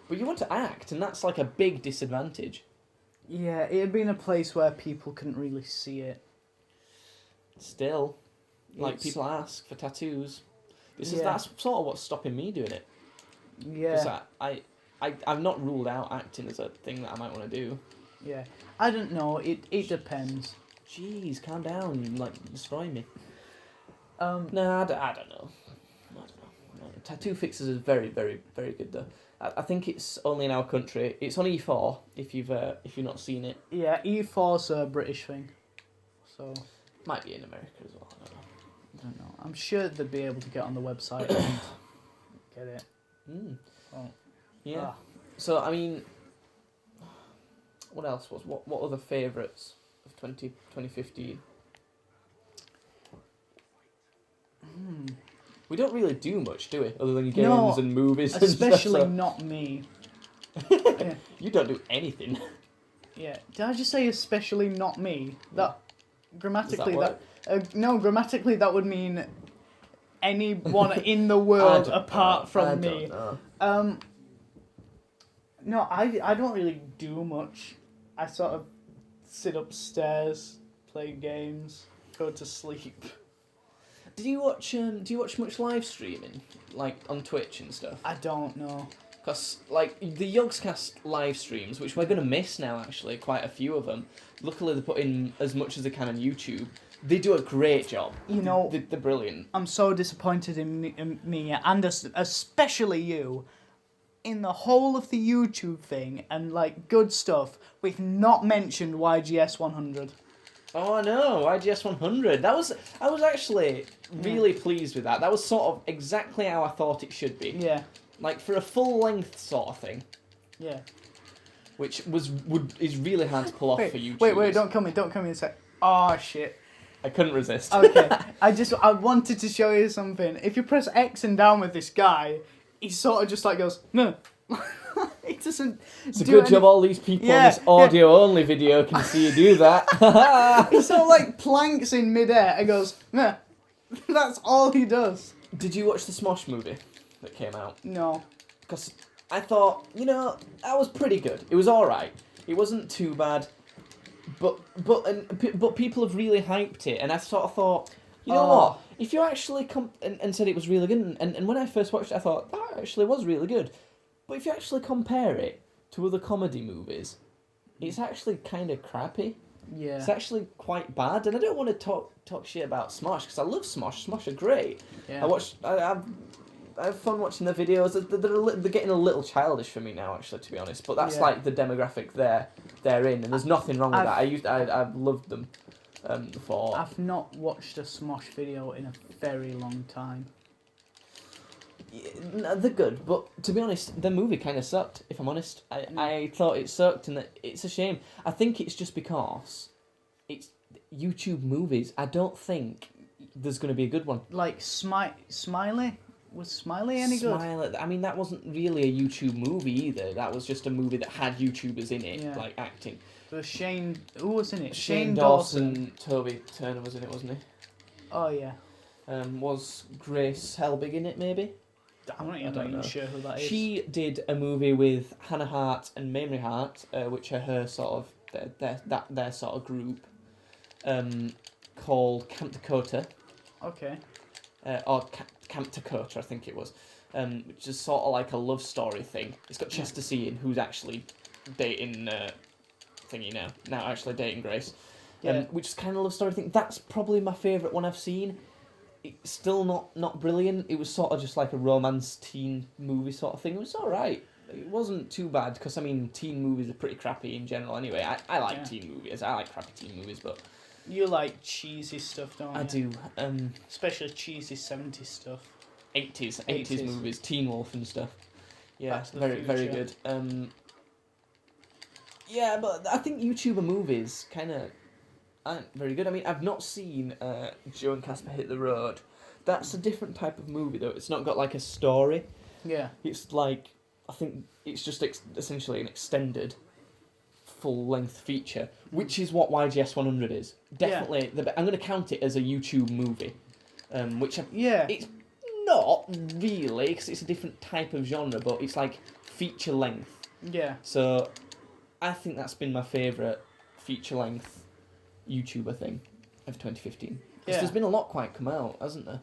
But you want to act, and that's like a big disadvantage. Yeah, it'd be in a place where people couldn't really see it. Still, like It's- people ask for tattoos. Yeah. That's sort of what's stopping me doing it. Because Yeah. I've not ruled out acting as a thing that I might want to do. Yeah. I don't know. It depends. Jeez, calm down, you like destroy me. Um. No, I don't know. No, tattoo fixers is very, very, very good though. I think it's only in our country. It's on E4 if you've not seen it. Yeah. E4's a British thing. So Might be in America as well. I don't know. I don't know. I'm sure they'd be able to get on the website and get it. Oh. Yeah. Ah. So I mean, what else was what other favourites of 2015? We don't really do much, do we? Other than games No, and movies. Especially and stuff, not me. so you don't do anything. Yeah. Did I just say especially not me? That grammatically work? no, grammatically that would mean anyone in the world apart from me. No, I don't really do much. I sort of sit upstairs, play games, go to sleep. Do you watch much live streaming, like on Twitch and stuff? I don't know. Because like the Yogscast live streams, which we're gonna miss now, actually, quite a few of them. Luckily, they put in as much as they can on YouTube. They do a great job. You know, They're brilliant. I'm so disappointed in me and especially you. In the whole of the YouTube thing and like good stuff, we've not mentioned YGS 100. Oh, I know, IGS 100. I was actually really pleased with that. That was sort of exactly how I thought it should be. Yeah, Like for a full length sort of thing, yeah. which is really hard to pull off for YouTube. Wait, don't come in a sec. Oh shit. I couldn't resist. Okay, I wanted to show you something. If you press X and down with this guy, he sort of just like goes, no. He doesn't It's a do good any- job all these people Yeah, on this audio-only video can see you do that. He sort of like planks in midair and goes, no. That's all he does. Did you watch the Smosh movie that came out? No. Because I thought, that was pretty good. It was alright. It wasn't too bad. But people have really hyped it, and I sort of thought, you know Oh. what? If you actually and said it was really good, and when I first watched it, I thought, that actually was really good. But if you actually compare it to other comedy movies, it's actually kind of crappy. Yeah. It's actually quite bad, and I don't want to talk shit about Smosh, because I love Smosh. Smosh are great. Yeah. I have fun watching the videos. They're getting a little childish for me now, actually, to be honest. But that's Yeah. like the demographic they're in, and there's nothing wrong with that. I've loved them before. I've not watched a Smosh video in a very long time. Yeah, no, they're good, but to be honest, the movie kind of sucked. If I'm honest, I thought it sucked, and it's a shame. I think it's just because it's YouTube movies. I don't think there's going to be a good one. Like Smiley? Was Smiley any good? Smile. I mean, that wasn't really a YouTube movie either. That was just a movie that had YouTubers in it, Yeah. like acting. There was Shane. Who was in it? Shane Dawson, Toby Turner was in it, wasn't he? Oh yeah. Was Grace Helbig in it, maybe? I'm not I don't even know. sure who that is. She did a movie with Hannah Hart and Mamrie Hart, which are her sort of their sort of group, called Camp Dakota, Okay. or Camp Dakota, I think it was, which is sort of like a love story thing. It's got Chester Sean, who's actually dating thingy now actually dating Grace, Yeah. which is kind of a love story thing. That's probably my favourite one I've seen. It's still not brilliant. It was sort of just like a romance teen movie sort of thing. It was alright. it wasn't too bad because I mean teen movies are pretty crappy in general anyway. I like Yeah. teen movies. I like crappy teen movies, but You like cheesy stuff, don't you? I do. Especially cheesy 70s stuff. 80s 80s. movies, Teen Wolf and stuff. Yeah, Back to the very very Future. good. Yeah, but I think YouTuber movies kind of aren't very good. I mean, I've not seen Joe and Casper Hit the Road. That's a different type of movie though. It's not got like a story. Yeah. It's like I think it's just essentially an extended full-length feature, which is what YGS 100 is. Definitely, I'm going to count it as a YouTube movie, which Yeah. it's not really because it's a different type of genre, but it's like feature length. Yeah. So I think that's been my favourite feature length YouTuber thing of 2015. Because Yeah. there's been a lot quite come out, hasn't there?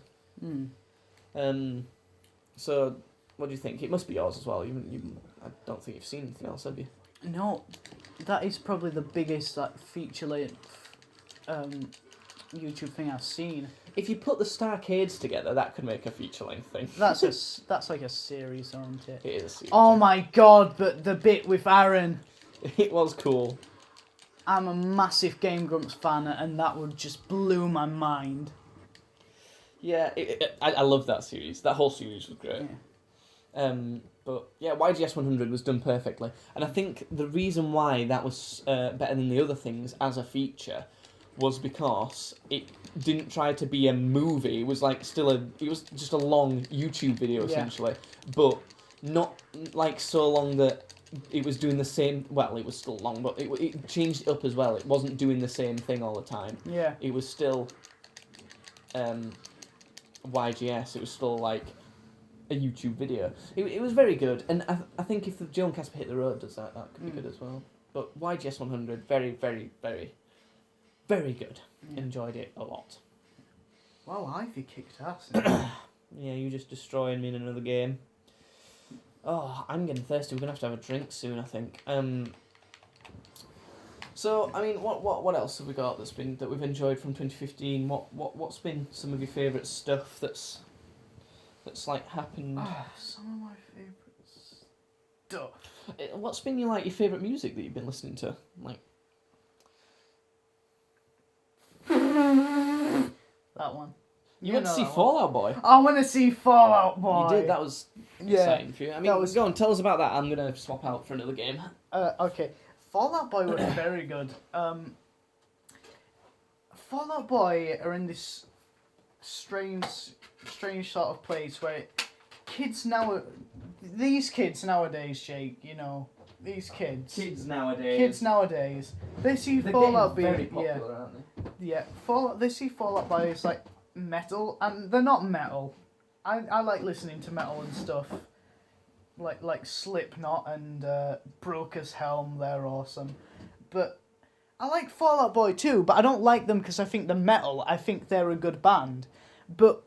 So what do you think? It must be yours as well. I don't think you've seen anything else, have you? No, that is probably the biggest like feature length YouTube thing I've seen. If you put the Starcades together, that could make a feature length thing. That's like a series, isn't it? It is a series. Oh my god! But the bit with Aaron, It was cool. I'm a massive Game Grumps fan, and that would just blew my mind. Yeah, I love that series. That whole series was great. Yeah. But yeah, YGS 100 was done perfectly, and I think the reason why that was better than the other things as a feature was because it didn't try to be a movie. It was like it was just a long YouTube video Yeah. essentially, but not like so long that it was doing the same. Well, it was still long, but it changed it up as well. It wasn't doing the same thing all the time. Yeah. It was still YGS. It was still like a YouTube video. It was very good, and I think if the Joe and Casper Hit the Road does that could be good as well. But YGS 100, very, very, very, very good. Yeah. Enjoyed it a lot. Well, Ivy kicked ass. Yeah, you just destroying me in another game. Oh, I'm getting thirsty. We're gonna have to have a drink soon, I think. So I mean, what else have we got that we've enjoyed from 2015? What's been some of your favourite stuff that's like happened? Some of my favourite stuff. What's been your favourite music that you've been listening to? Like That one. you went to know see that one. Fall Out Boy. I want to see Fallout Boy. You did. That was exciting for you. I mean, that was- go on, tell us about that. I'm gonna swap out for another game. Okay, Fallout Boy was very good. Fallout Boy are in this strange sort of place where these kids nowadays, Jake, you know, these kids nowadays, they see Fallout very being popular, aren't they? they see Fallout Boy as like metal, and they're not metal. I like listening to metal and stuff. Like Slipknot and Broker's Helm, they're awesome. But I like Fall Out Boy too, but I don't like them because I think they're metal. I think they're a good band. But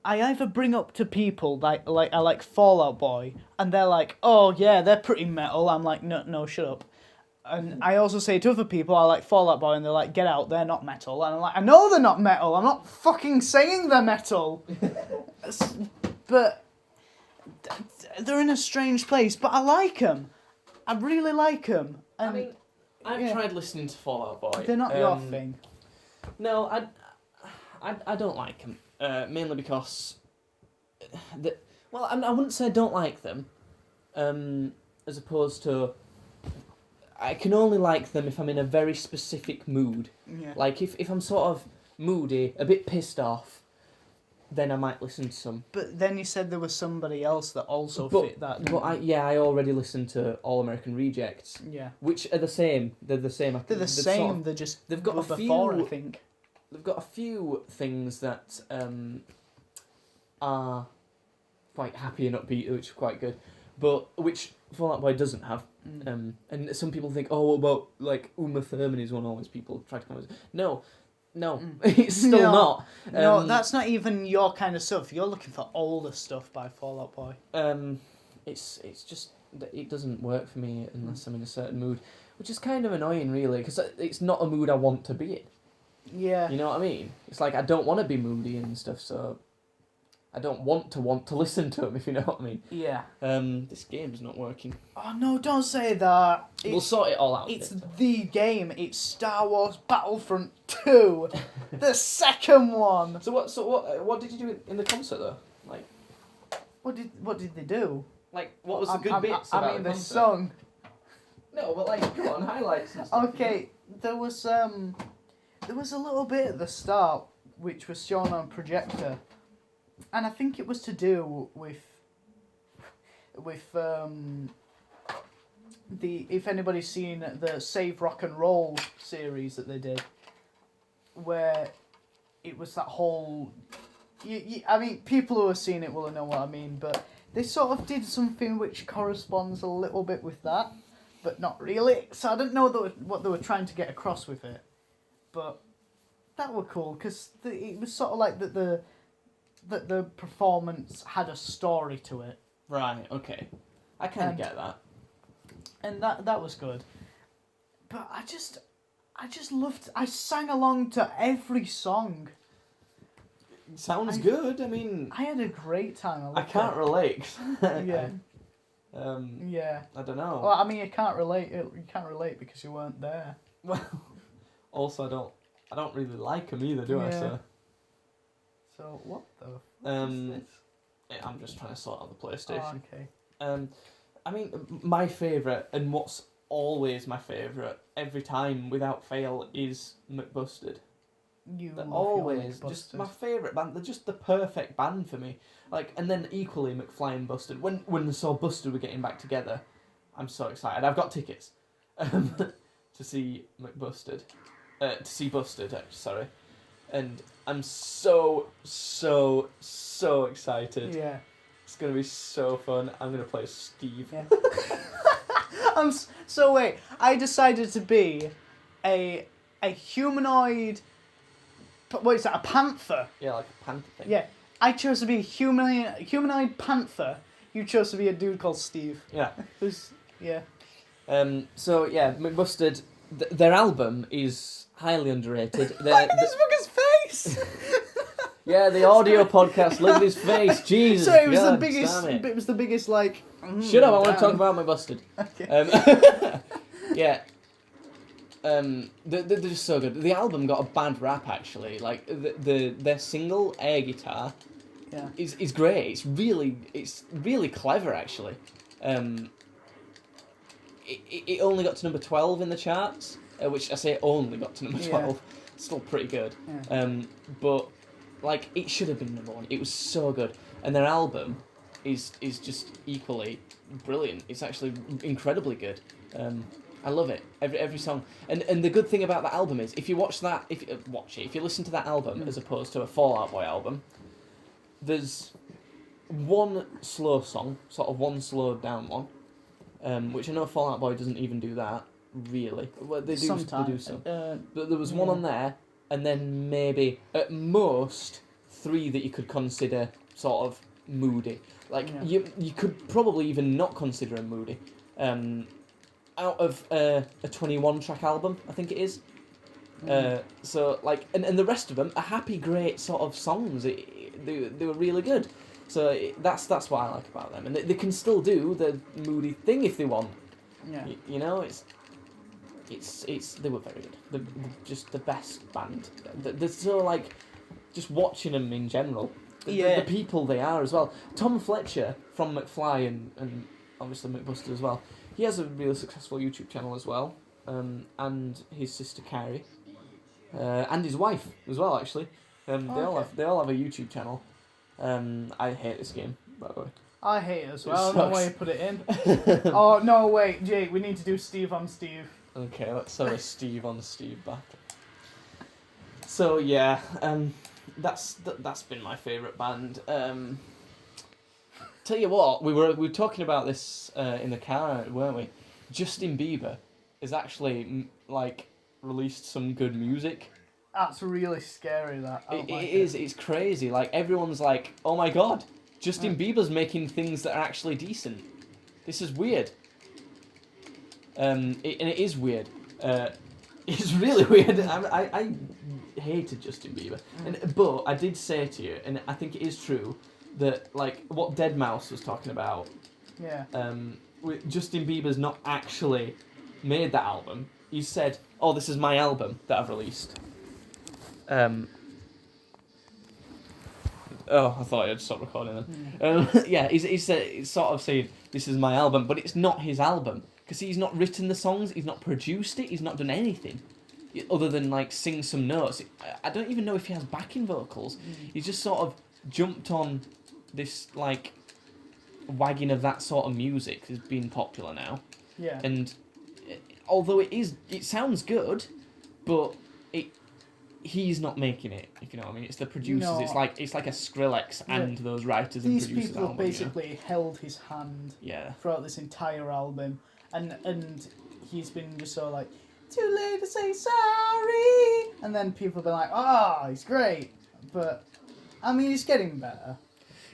I either bring up to people like I like Fall Out Boy, and they're like, oh yeah, they're pretty metal. I'm like, no, shut up. And I also say to other people, I like Fall Out Boy, and they're like, get out, they're not metal. And I'm like, I know they're not metal. I'm not fucking saying they're metal. But they're in a strange place, but I like them. I really like them. I mean, I've yeah. tried listening to Fall Out Boy. They're not your thing. No, I don't like them. Mainly because, I wouldn't say I don't like them. As opposed to, I can only like them if I'm in a very specific mood. Yeah. Like if I'm sort of moody, a bit pissed off, then I might listen to some. But then you said there was somebody else that also But- fit that. But I already listened to All American Rejects, Yeah. which are the same. They're the same. They're the same. Sort of, They're just they've got were a before, few- I think. they've got a few things that are quite happy and upbeat, which are quite good, but which Fall Out Boy doesn't have. And some people think, oh, what about like Uma Thurman is one of those people try to come with. No, it's still No. not. No, that's not even your kind of stuff. You're looking for older stuff by Fall Out Boy. It's just that it doesn't work for me unless I'm in a certain mood, which is kind of annoying, really, because it's not a mood I want to be in. Yeah. You know what I mean? It's like I don't want to be moody and stuff, so I don't want to listen to them, if you know what I mean. Yeah. This game's not working. Oh no! Don't say that. We'll sort it all out. It's later. the game. It's Star Wars Battlefront 2, the second one. So what did you do in the concert though? Like What did they do? what was the good bits I about mean the the concert? song. No, but like come on, highlights and stuff. Okay, there was a little bit at the start which was shown on projector, and I think it was to do with the, if anybody's seen the Save Rock and Roll series that they did, where it was that whole, I mean, people who have seen it will know what I mean, but they sort of did something which corresponds a little bit with that, but not really. So I don't know what they were trying to get across with it, but that were cool because it was sort of like that the performance had a story to it. Right. Okay. I kind of And- get that. And that was good. But I just loved. I sang along to every song. Sounds I- good. I mean, I had a great time. I can't relate. 'cause Yeah, yeah. I don't know. Well, I mean, you can't relate. You can't relate because you weren't there. Well, also I don't really like them either, do I? Yeah. So So what the? Um, Is this? I'm just trying to sort out the Oh, PlayStation. okay. I mean, my favourite and what's always my favourite every time without fail is McBusted. You They're love always your just McBusters. my favourite band. They're just the perfect band for me. Like, and then equally McFly and Busted. When they saw Busted were getting back together, I'm so excited. I've got tickets to see McBusted, to see Busted. Sorry, and I'm so excited. Yeah. It's gonna be so fun. I'm gonna play Steve. Yeah. So wait, I decided to be a humanoid. What is that? A panther? Yeah, like a panther thing. Yeah. I chose to be a humanoid panther. You chose to be a dude called Steve. Yeah. Who's yeah. So yeah, McBusted. Their album is highly underrated. They're- This fucker's face. Yeah, the audio podcast. Look at his face. Jesus. So it was God the biggest. damn it. It was the biggest like. Shut up! I want to damn. talk about my busted. Okay. Yeah. They're just so good. The album got a bad rap actually. Like their single Air Guitar Yeah. is great. It's really clever actually. It only got to number 12 in the charts, which I say only got to number Yeah. 12. Still pretty good. Yeah. But like it should have been number 1. It was so good, and their album is just equally brilliant. It's actually incredibly good. I love it. Every song. And the good thing about that album is if you watch that, if you listen to that album as opposed to a Fall Out Boy album, there's one slow song, sort of one slowed down one, which I know Fall Out Boy doesn't even do that really. Well, they do Sometimes. some. But there was one on there, and then maybe at most 3 that you could consider sort of moody. Like Yeah. you could probably even not consider them moody. Out of a 21 track album, I think it is. So like, and the rest of them are happy, great sort of songs. They were really good. So that's what I like about them, and they can still do the moody thing if they want. Yeah. You know, it's they were very good. They're just the best band. They're so like, just watching them in general. The people they are as well. Tom Fletcher from McFly and obviously McBuster as well. He has a really successful YouTube channel as well, and his sister Carrie, and his wife as well. Actually, they all have a YouTube channel. I hate this game, by the way. I hate it as It well. No sucks. way you put it in. Oh no! Wait, Jake. We need to do Steve on Steve. Okay, let's have a Steve on Steve back. So yeah, that's been my favourite band. Tell you what, we were talking about this in the car, weren't we? Justin Bieber has actually like released some good music. That's really scary. That I don't like It is. It's crazy. Like everyone's like, "Oh my god, Justin Bieber's making things that are actually decent." This is weird. And it is weird. It's really weird. I hated Justin Bieber, but I did say to you, and I think it is true, that, like, what Deadmau5 was talking about, Yeah. Justin Bieber's not actually made that album. He said, "Oh, this is my album that I've released." Oh, I thought I'd stop recording then. Yeah, he's sort of saying, "This is my album," but it's not his album because he's not written the songs, he's not produced it, he's not done anything other than like sing some notes. I don't even know if he has backing vocals. He's just sort of jumped on this like wagon of that sort of music is being popular now. Yeah. And although it sounds good, but he's not making it. If you know what I mean, it's the producers. No. It's like a Skrillex and those writers and These producers. people have album, basically held his hand yeah. throughout this entire album, and he's been just so like, too late to say sorry, and then people have been like, oh, he's great, but I mean, he's getting better.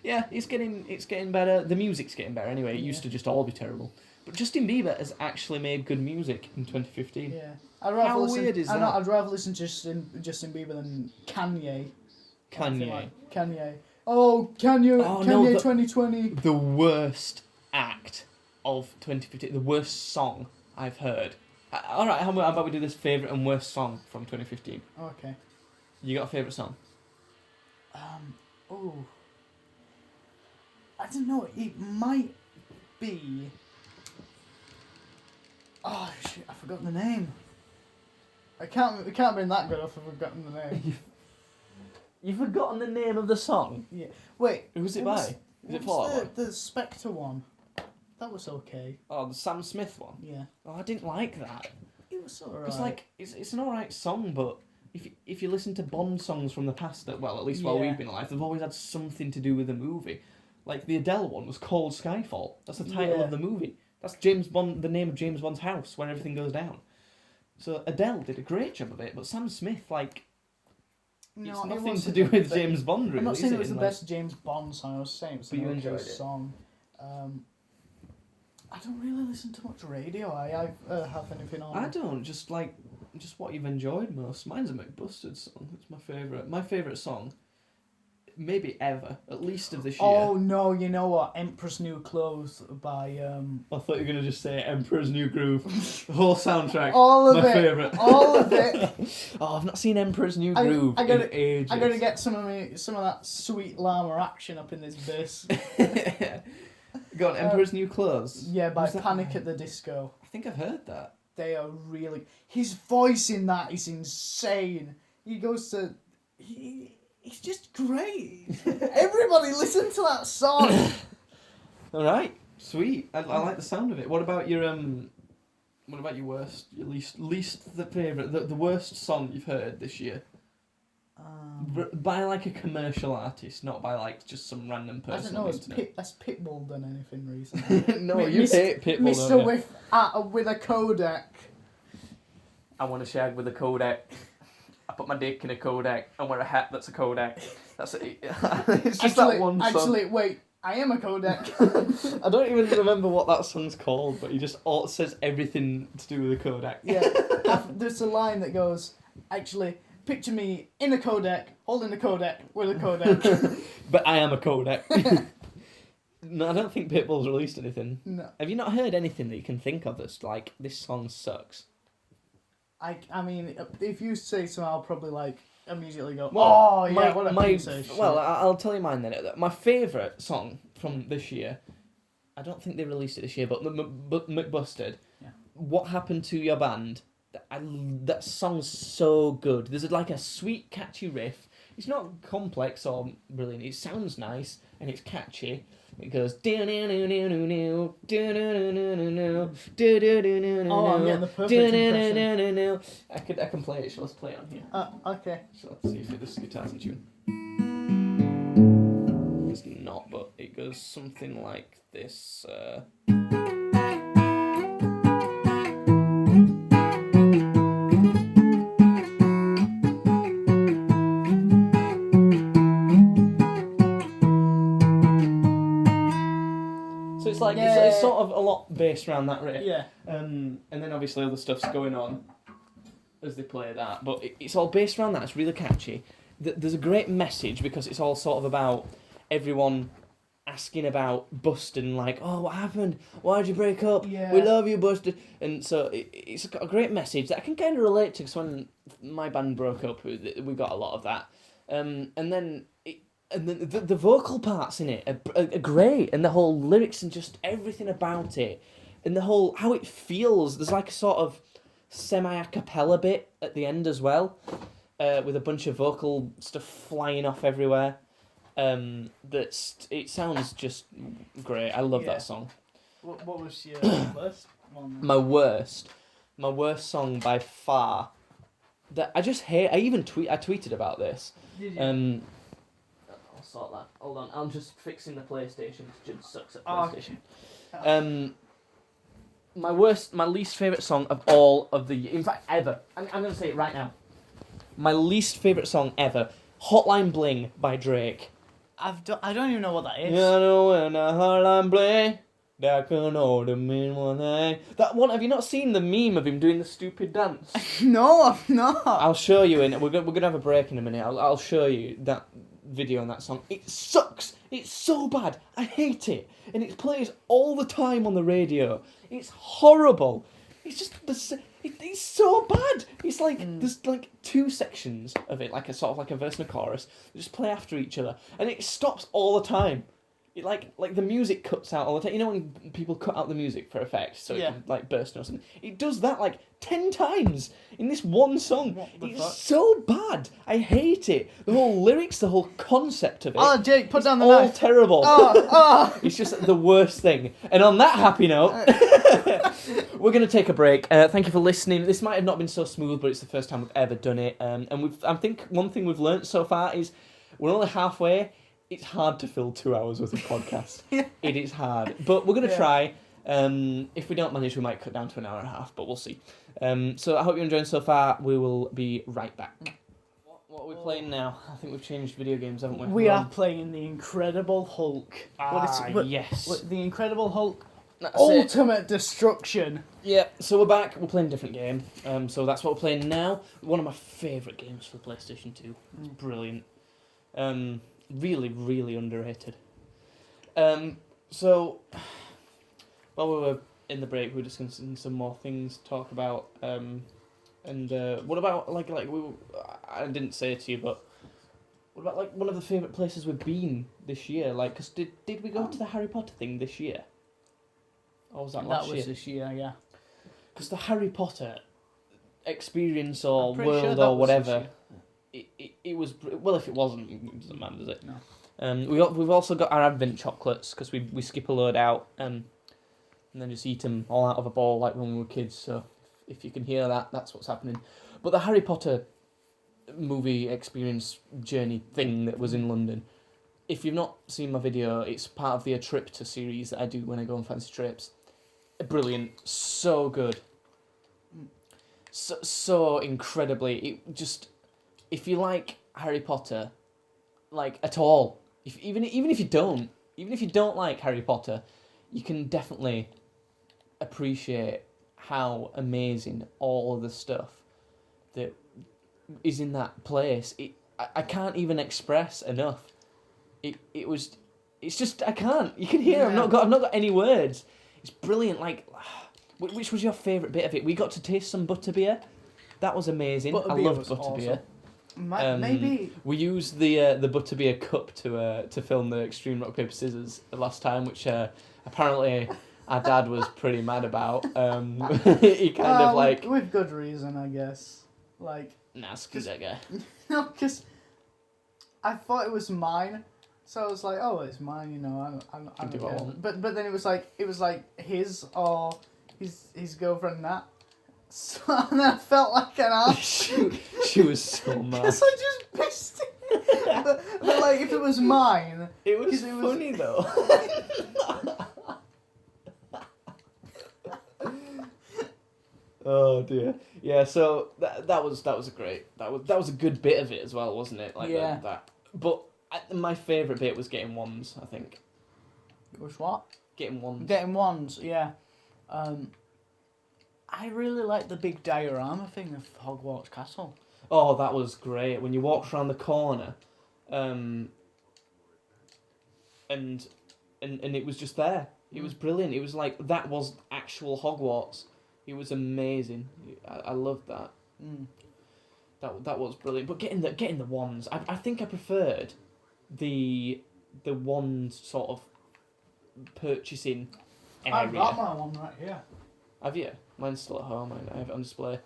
Yeah, it's getting better. The music's getting better anyway. It used to just all be terrible. But Justin Bieber has actually made good music in 2015. Yeah. How weird is that? I'd rather listen to Justin Bieber than Kanye. Kanye. Kanye. Oh, Kanye. Oh, Kanye no, 2020. The worst act of 2015. The worst song I've heard. All right, how about we do this favourite and worst song from 2015? Okay. You got a favourite song? Oh. I don't know. It might be. Oh shit! I forgot the name. It can't have been that good if I've forgotten the name. You've forgotten the name of the song? Yeah. Wait. Who's it by? Is it Fallout Boy? The Spectre one. That was okay. Oh, the Sam Smith one? Yeah. Oh, I didn't like that. It was alright. Because, like, it's an alright song, but if you listen to Bond songs from the past, well, at least while we've been alive, they've always had something to do with the movie. Like, the Adele one was called Skyfall. That's the title of the movie. That's James Bond, the name of James Bond's house, where everything goes down. So Adele did a great job of it, but Sam Smith, like, it's nothing to do with James Bond, really. I'm not saying it was the like, best James Bond song. I was saying it's an okay song. I don't really listen to much radio. I have anything on. I don't. Just what you've enjoyed most. Mine's a McBusted song. It's my favourite. My favourite song, maybe ever, at least of this year. Oh no! You know what? Emperor's New Clothes by. I thought you were gonna just say Emperor's New Groove. The whole soundtrack. All of my it. favourite. All of it. Oh, I've not seen Emperor's New Groove in ages. I gotta get some of that sweet llama action up in this bass. Go on, Emperor's New Clothes. Yeah, by Panic at the Disco. I think I've heard that. They are really. His voice in that is insane. He goes to. He's just great. Everybody listen to that song. All right, sweet. I like the sound of it. What about your worst, your least the favourite, the worst song you've heard this year? By like a commercial artist, not by like just some random person. I don't know. Has Pitbull done anything recently? No, you hate Pitbull. Mr. with a codec. I want to shag with a codec. I put my dick in a Kodak and wear a hat that's a Kodak. That's it. It's just that one song. Actually, wait. I am a Kodak. I don't even remember what that song's called, but he just says everything to do with a Kodak. Yeah. There's a line that goes, actually, picture me in a Kodak, holding a Kodak with a Kodak. But I am a Kodak. No, I don't think Pitbull's released anything. No. Have you not heard anything that you can think of that's like, this song sucks? I mean, if you say so, I'll probably like immediately go, what a piece of shit. Well, I'll tell you mine then. My favourite song from this year, I don't think they released it this year, but McBusted. Yeah. What Happened to Your Band? That song's so good. There's like a sweet, catchy riff. It's not complex or brilliant. It sounds nice and it's catchy. It goes. Oh, I'm getting the perfect impression. I can play it. So let's play it on here. Okay. So let's see if this guitar's in tune. It's not, but it goes something like this. It's sort of a lot based around that riff. Yeah. And then obviously other stuff's going on as they play that. But it's all based around that. It's really catchy. There's a great message because it's all sort of about everyone asking about Busted, like, oh, what happened? Why'd you break up? Yeah. We love you, Busted. And so it's got a great message that I can kind of relate to, because when my band broke up, we got a lot of that. And then the vocal parts in it are great, and the whole lyrics and just everything about it, and the whole how it feels. There's like a sort of semi-a cappella bit at the end as well, with a bunch of vocal stuff flying off everywhere. It sounds just great. I love that song. What was your worst one? My worst song by far. That I just hate. I tweeted about this. Did you? I'll sort that. Hold on. I'm just fixing the PlayStation. Judd sucks at Oh, PlayStation. My least favourite song of all of the... In fact, ever. I'm going to say it right now. My least favourite song ever. Hotline Bling by Drake. I don't even know what that is. You know when a hotline bling, that can only mean one thing. That one, have you not seen the meme of him doing the stupid dance? No, I've not. I'll show you we're gonna have a break in a minute. I'll show you that video on that song. It sucks. It's so bad. I hate it, and it plays all the time on the radio. It's horrible. It's just it's so bad. It's like there's like two sections of it, like a sort of like a verse and a chorus, that just play after each other, and it stops all the time. It like the music cuts out all the time. You know when people cut out the music for effect, so it can like burst or something. It does that like 10 times in this one song. It's so bad. I hate it. The whole lyrics, the whole concept of it. Oh, Jake, put down the all knife. terrible. Oh. It's just the worst thing. And on that happy note, we're going to take a break. Thank you for listening. This might have not been so smooth, but it's the first time we've ever done it. And I think one thing we've learnt so far is we're only halfway. It's hard to fill 2 hours worth of podcast. It is hard. But we're going to try. If we don't manage, we might cut down to an hour and a half, but we'll see. So I hope you're enjoying so far. We will be right back. What are we playing now? I think we've changed video games, haven't we? We are playing The Incredible Hulk. Yes. The Incredible Hulk. That's Ultimate Destruction. Yeah, so we're back. We're playing a different game. So that's what we're playing now. One of my favourite games for the PlayStation 2. It's brilliant. Really, really underrated. So while we were in the break, we were discussing some more things to talk about. And what about I didn't say it to you, but what about like one of the favourite places we've been this year? Like, cause did we go to the Harry Potter thing this year? Or was that last year? That was this year, yeah. Because the Harry Potter experience or pretty sure world that or was whatever, it was... Well, if it wasn't, it doesn't matter, does it? No. We've also got our Advent chocolates, because we skip a load out and then just eat them all out of a bowl like when we were kids, so if you can hear that, that's what's happening. But the Harry Potter movie experience journey thing that was in London, if you've not seen my video, it's part of the A Trip to series that I do when I go on fancy trips. Brilliant. So good. So incredibly. It just... If you like Harry Potter, like, at all, even if you don't like Harry Potter, you can definitely appreciate how amazing all of the stuff that is in that place. I can't even express enough. It's just I can't. You can hear. I've not got any words. It's brilliant. Like, which was your favourite bit of it? We got to taste some butterbeer. That was amazing. I love butterbeer. Awesome. Maybe we used the butterbeer cup to film the Extreme Rock Paper Scissors last time, which apparently our dad was pretty mad about. He kind of like with good reason, I guess. Like, nah, screw that guy. No, because I thought it was mine, so I was like, oh, it's mine, you know. I do don't what I care. want. But then it was like his or his girlfriend that. So, and then I felt like an ass. she was so mad. Because I just pissed it. but like, if it was mine... It was funny, though. Oh, dear. Yeah, so that was a great... That was a good bit of it as well, wasn't it? Like yeah. That. But my favourite bit was getting wands, I think. Was what? Getting wands. Getting wands, yeah. I really like the big diorama thing of Hogwarts Castle. Oh, that was great. When you walked around the corner, and it was just there. It was brilliant. It was like that was actual Hogwarts. It was amazing. I loved that. Mm. That was brilliant. But getting the wands, I think I preferred the wand sort of purchasing area. I've got my one right here. Have you? Mine's still at home. I have it on display.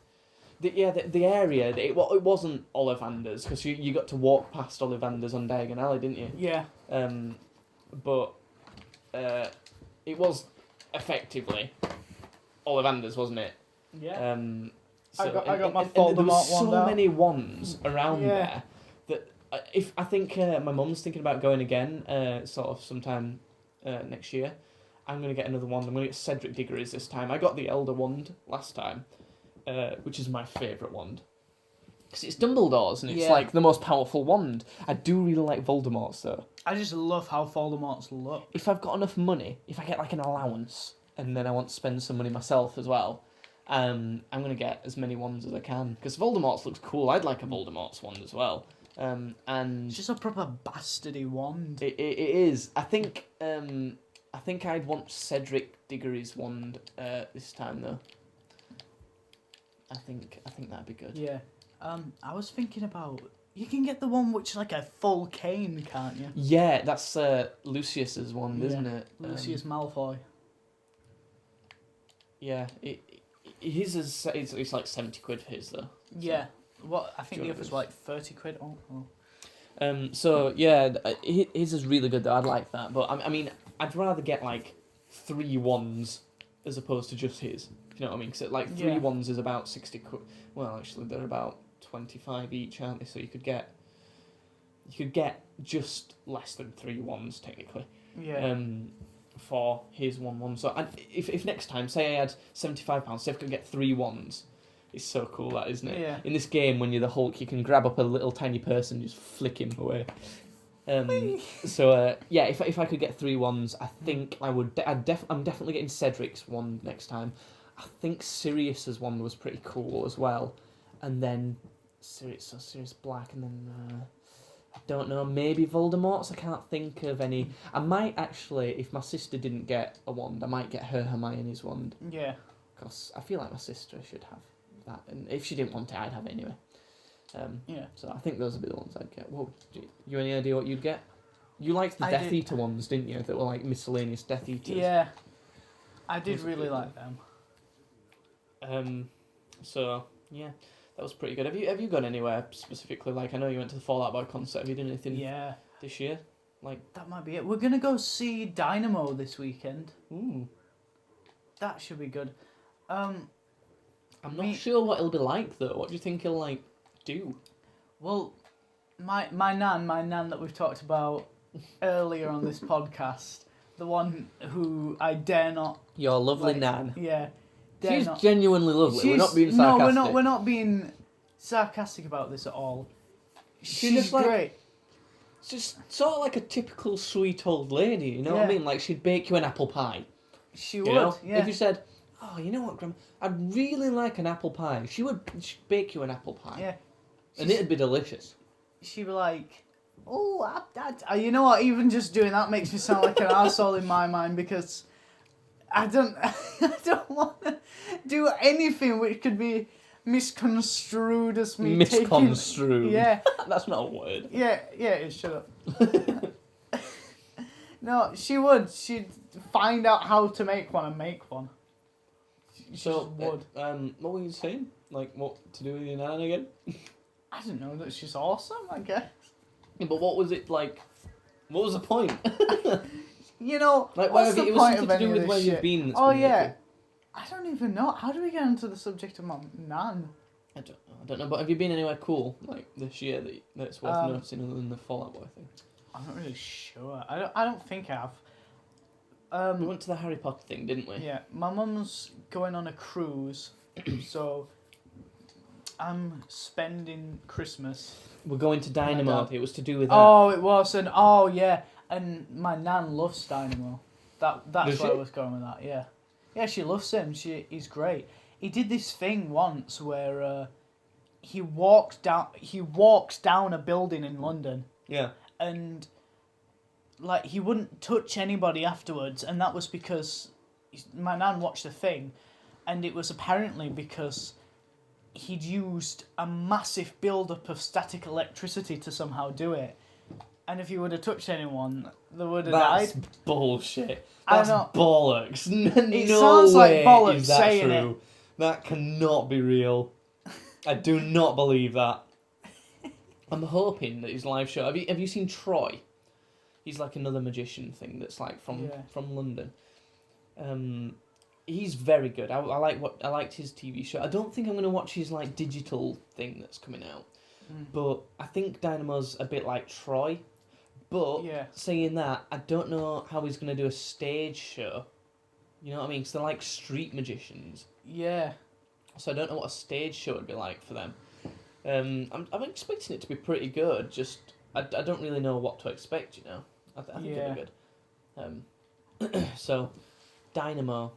The area, it wasn't Ollivanders, because you got to walk past Ollivanders on Diagon Alley, didn't you? Yeah. But it was effectively Ollivanders, wasn't it? Yeah. So, I got my and there was Voldemort one so there. many wands around Yeah. there that if I think my mum's thinking about going again, sort of sometime next year. I'm gonna get another wand. I'm gonna get Cedric Diggory's this time. I got the Elder Wand last time, which is my favourite wand. Because it's Dumbledore's and it's Yeah. like the most powerful wand. I do really like Voldemort's though. I just love how Voldemort's look. If I've got enough money, if I get like an allowance, and then I want to spend some money myself as well, I'm gonna get as many wands as I can. Because Voldemort's looks cool. I'd like a Voldemort's wand as well. And It's just a proper bastardy wand. it is. I think I'd want Cedric Diggory's wand this time though. I think that'd be good. Yeah. I was thinking about, you can get the one which is like a full cane, can't you? Yeah, that's Lucius's wand, isn't Yeah. it? Lucius Malfoy. Yeah, his is it's like 70 quid for his though. Yeah. What I think Do the you others want were like 30 quid. Oh. So yeah, his is really good though. I'd like that, but I mean, I'd rather get like 3 wands as opposed to just his. You know what I mean? Because like 3 Yeah. wands is about 60 quid. Well, actually, they're about 25 each, aren't they? So you could get just less than 3 wands technically. Yeah. For his wand. So if next time, say I had £75, say I could get 3 wands. It's so cool, that, isn't it? Yeah. In this game, when you're the Hulk, you can grab up a little tiny person, and just flick him away. So yeah, if I could get 3 wands, I think I would. I'm definitely getting Cedric's wand next time. I think Sirius's wand was pretty cool as well, and then Sirius Black, and then I don't know, maybe Voldemort's. I can't think of any. I might actually, if my sister didn't get a wand, I might get her Hermione's wand, Yeah. because I feel like my sister should have that, and if she didn't want it, I'd have it anyway. Yeah. So I think those would be the ones I'd get. Well, you any idea what you'd get? You liked the I Death did- Eater ones, didn't you? That were like miscellaneous Death Eaters. Yeah. I did Those are really good. like them. So yeah, that was pretty good. Have you gone anywhere specifically? Like, I know you went to the Fall Out Boy concert. Have you done anything Yeah. this year? Like, That might be it. We're gonna go see Dynamo this weekend. ooh, That should be good. I'm not Me- sure what it'll be like though. What do you think he'll like do? Well, my nan that we've talked about earlier on this podcast, the one who I dare not. Your lovely like, Nan. Yeah. Dare She's not. genuinely lovely. We're She's- not being sarcastic. No, we're not being sarcastic about this at all. She's just like- great. It's just sort of like a typical sweet old lady. You know what I Yeah. mean? Like, she'd bake you an apple pie. She You would. know? Yeah. If you said, "Oh, you know what, Grandma? I'd really like an apple pie," she'd bake you an apple pie, Yeah. and it'd be delicious. She'd be like, "Oh, you know what? Even just doing that makes me sound like an arsehole in my mind, because I don't want to do anything which could be misconstrued as me Misconstrued. taking. Yeah, That's not a word. yeah, it shut up. No, she would. She'd find out how to make one and make one. She So, just would. what were you saying? Like, what to do with your nan again? I don't know. That she's awesome, I guess. Yeah, but what was it like? What was the point? You know, Like, what's where the it was point something of to any do of with this where you've shit? been. That's Oh been yeah. really I don't even know. How do we get into the subject of my nan? cool. I don't know. But have you been anywhere cool like this year that's worth Um, noticing other than the Fall Out Boy thing? I'm not really sure. I don't think I have. We went to the Harry Potter thing, didn't we? Yeah, my mum's going on a cruise, so I'm spending Christmas. We're going to Dynamo. dad. It was to do with that. Oh, it was, and oh yeah, and my nan loves Dynamo. That's Does where I she? was going with that. Yeah, yeah, she loves him. He's great. He did this thing once where he walks down a building in London, Yeah. and like he wouldn't touch anybody afterwards, and that was because my nan watched the thing, and it was apparently because he'd used a massive build-up of static electricity to somehow do it. And if he would have touched anyone, they would have That's died. bullshit. I That's know. bollocks. It No sounds like way bollocks is that saying true. That cannot be real. I do not believe that. I'm hoping that his live show. Have you seen Troy? He's like another magician thing that's like from London. He's very good. I liked his TV show. I don't think I'm gonna watch his like digital thing that's coming out. But I think Dynamo's a bit like Troy. But saying that, I don't know how he's gonna do a stage show. You know what I mean? Because they're like street magicians. Yeah. So I don't know what a stage show would be like for them. I'm expecting it to be pretty good. Just I don't really know what to expect. You know, I think it'll be good. So, Dynamo.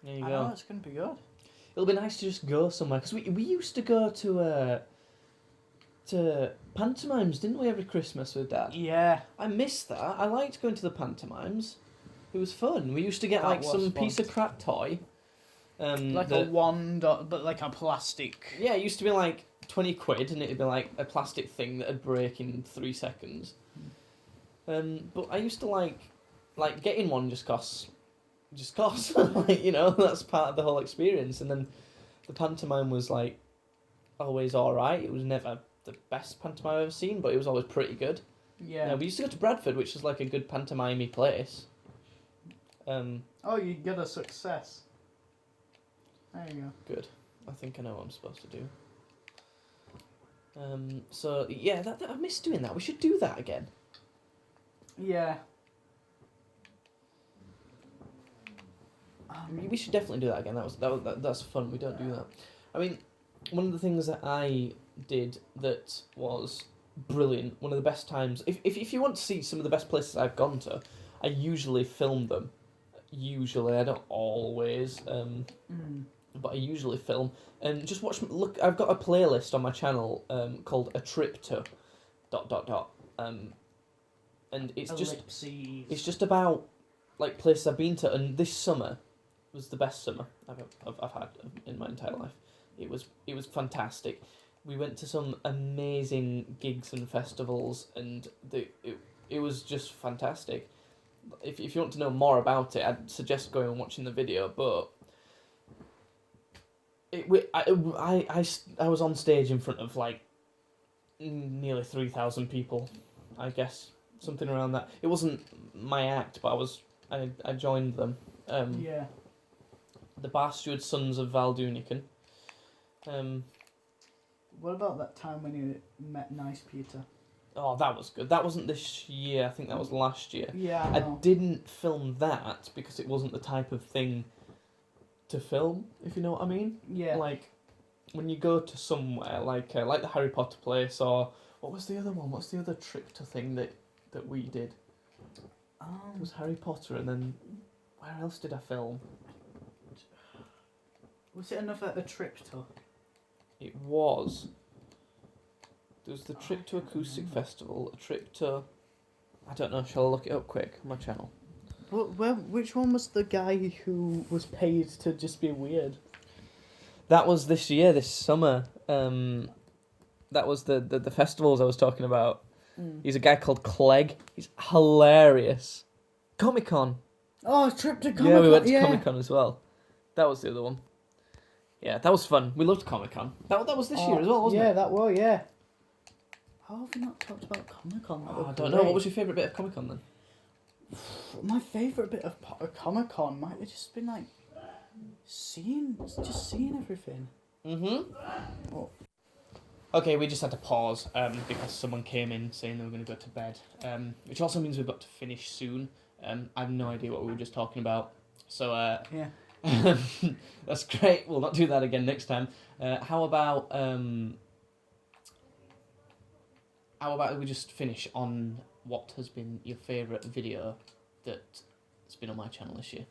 There you I go. know it's gonna be good. It'll be nice to just go somewhere because we used to go to pantomimes, didn't we, every Christmas with Dad? Yeah. I missed that. I liked going to the pantomimes. It was fun. We used to get That like was some fun. piece of crap toy. Like a wand, but like a plastic. Yeah, it used to be like 20 quid and it'd be like a plastic thing that'd break in 3 seconds. But I used to like getting one just costs. Like, you know, that's part of the whole experience. And then the pantomime was like always alright. It was never the best pantomime I've ever seen, but it was always pretty good. Yeah. We used to go to Bradford, which is like a good pantomime place. Oh, you get a success. There you go. Good. I think I know what I'm supposed to do. So yeah, that I miss doing that. We should do that again. Yeah. We should definitely do that again. That's fun. We don't do that. I mean, one of the things that I did that was brilliant. One of the best times. If you want to see some of the best places I've gone to, I usually film them. Usually, I don't always. But I usually film and just watch. Look, I've got a playlist on my channel called A Trip To ... and it's just about like places I've been to, and this summer was the best summer I've had in my entire life. It was fantastic. We went to some amazing gigs and festivals, and it was just fantastic. If you want to know more about it, I'd suggest going and watching the video. But I was on stage in front of like nearly 3,000 people, I guess, something around that. It wasn't my act, but I joined them. Yeah. The Bar Steward Sons of Val Doonican. What about that time when you met Nice Peter? Oh, that was good. That wasn't this year. I think that was last year. Yeah, I didn't film that because it wasn't the type of thing to film, if you know what I mean. Yeah. Like, when you go to somewhere, like the Harry Potter place, or what was the other one? What's the other trip to thing that we did? It was Harry Potter, and then where else did I film? Was it another A Trip To? It was. There was the Trip to Acoustic Festival, a trip to... I don't know, shall I look it up quick on my channel? Which one was the guy who was paid to just be weird? That was this year, this summer. That was the festivals I was talking about. He's a guy called Clegg. He's hilarious. Comic-Con. Oh, Trip to Comic-Con. Yeah, we went to Comic-Con as well. That was the other one. Yeah, that was fun. We loved Comic-Con. That was this year as well, wasn't it? Yeah, that was, yeah. How have we not talked about Comic-Con? I don't know. What was your favourite bit of Comic-Con then? My favourite bit of Comic-Con might have just been like seeing everything. Oh. Okay, we just had to pause because someone came in saying they were going to go to bed, which also means we've got to finish soon. I have no idea what we were just talking about. So yeah. That's great. We'll not do that again next time. How about we just finish on what has been your favourite video that's been on my channel this year?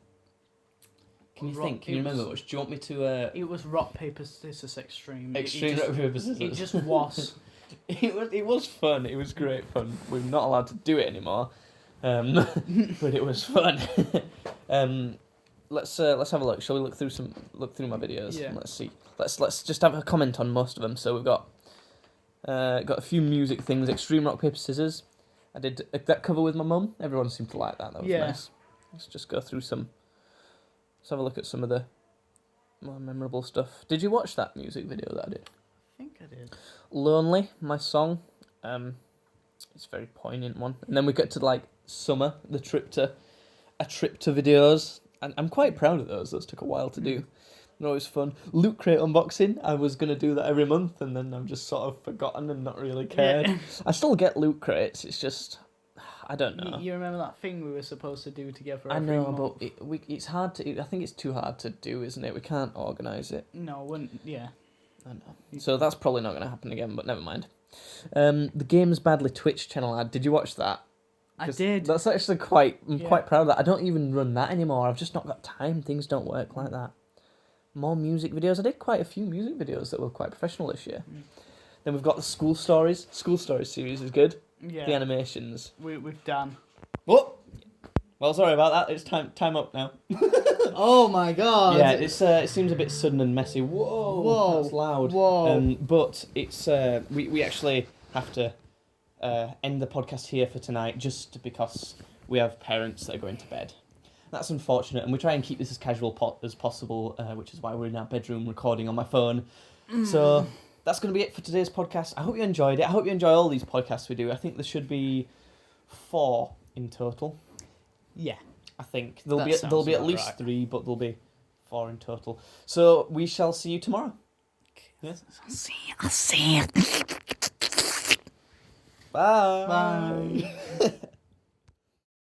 Can you think? Can you remember which? Do you want me to... It was Rock, Paper, Scissors Extreme. Extreme Rock, Paper, Scissors. It just was. It was fun. It was great fun. We're not allowed to do it anymore. but it was fun. Let's have a look. Shall we look through my videos? Yeah. Let's see. Let's just have a comment on most of them. So we've got a few music things. Extreme Rock Paper Scissors. I did that cover with my mum. Everyone seemed to like that. That was nice. Let's just go through some. Let's have a look at some of the more memorable stuff. Did you watch that music video that I did? I think I did. Lonely, my song. It's a very poignant one. And then we get to like summer, a trip to videos. And I'm quite proud of those. Those took a while to do. They're always fun. Loot Crate unboxing. I was gonna do that every month, and then I've just sort of forgotten and not really cared. Yeah. I still get loot crates. It's just I don't know. You remember that thing we were supposed to do together? I every know, month? but it's hard to. I think it's too hard to do, isn't it? We can't organise it. No, wouldn't. Yeah. I know. So that's probably not going to happen again. But never mind. The Games Badly Twitch channel ad. Did you watch that? I did. That's actually I'm quite proud of that. I don't even run that anymore. I've just not got time. Things don't work like that. More music videos. I did quite a few music videos that were quite professional this year. Then we've got the School Stories. School Stories series is good. Yeah. The animations. We've done. Oh! Well, sorry about that. It's time up now. Oh my god. Yeah, it seems a bit sudden and messy. Whoa, that's loud. Whoa. But it's we actually have to end the podcast here for tonight just because we have parents that are going to bed. That's unfortunate, and we try and keep this as casual as possible, which is why we're in our bedroom recording on my phone. So that's going to be it for today's podcast. I hope you enjoyed it. I hope you enjoy all these podcasts we do. I think there should be 4 in total. Yeah. I think there'll be sounds at about least right. 3, but there'll be 4 in total. So we shall see you tomorrow. Yes. I'll see you. Bye. Bye.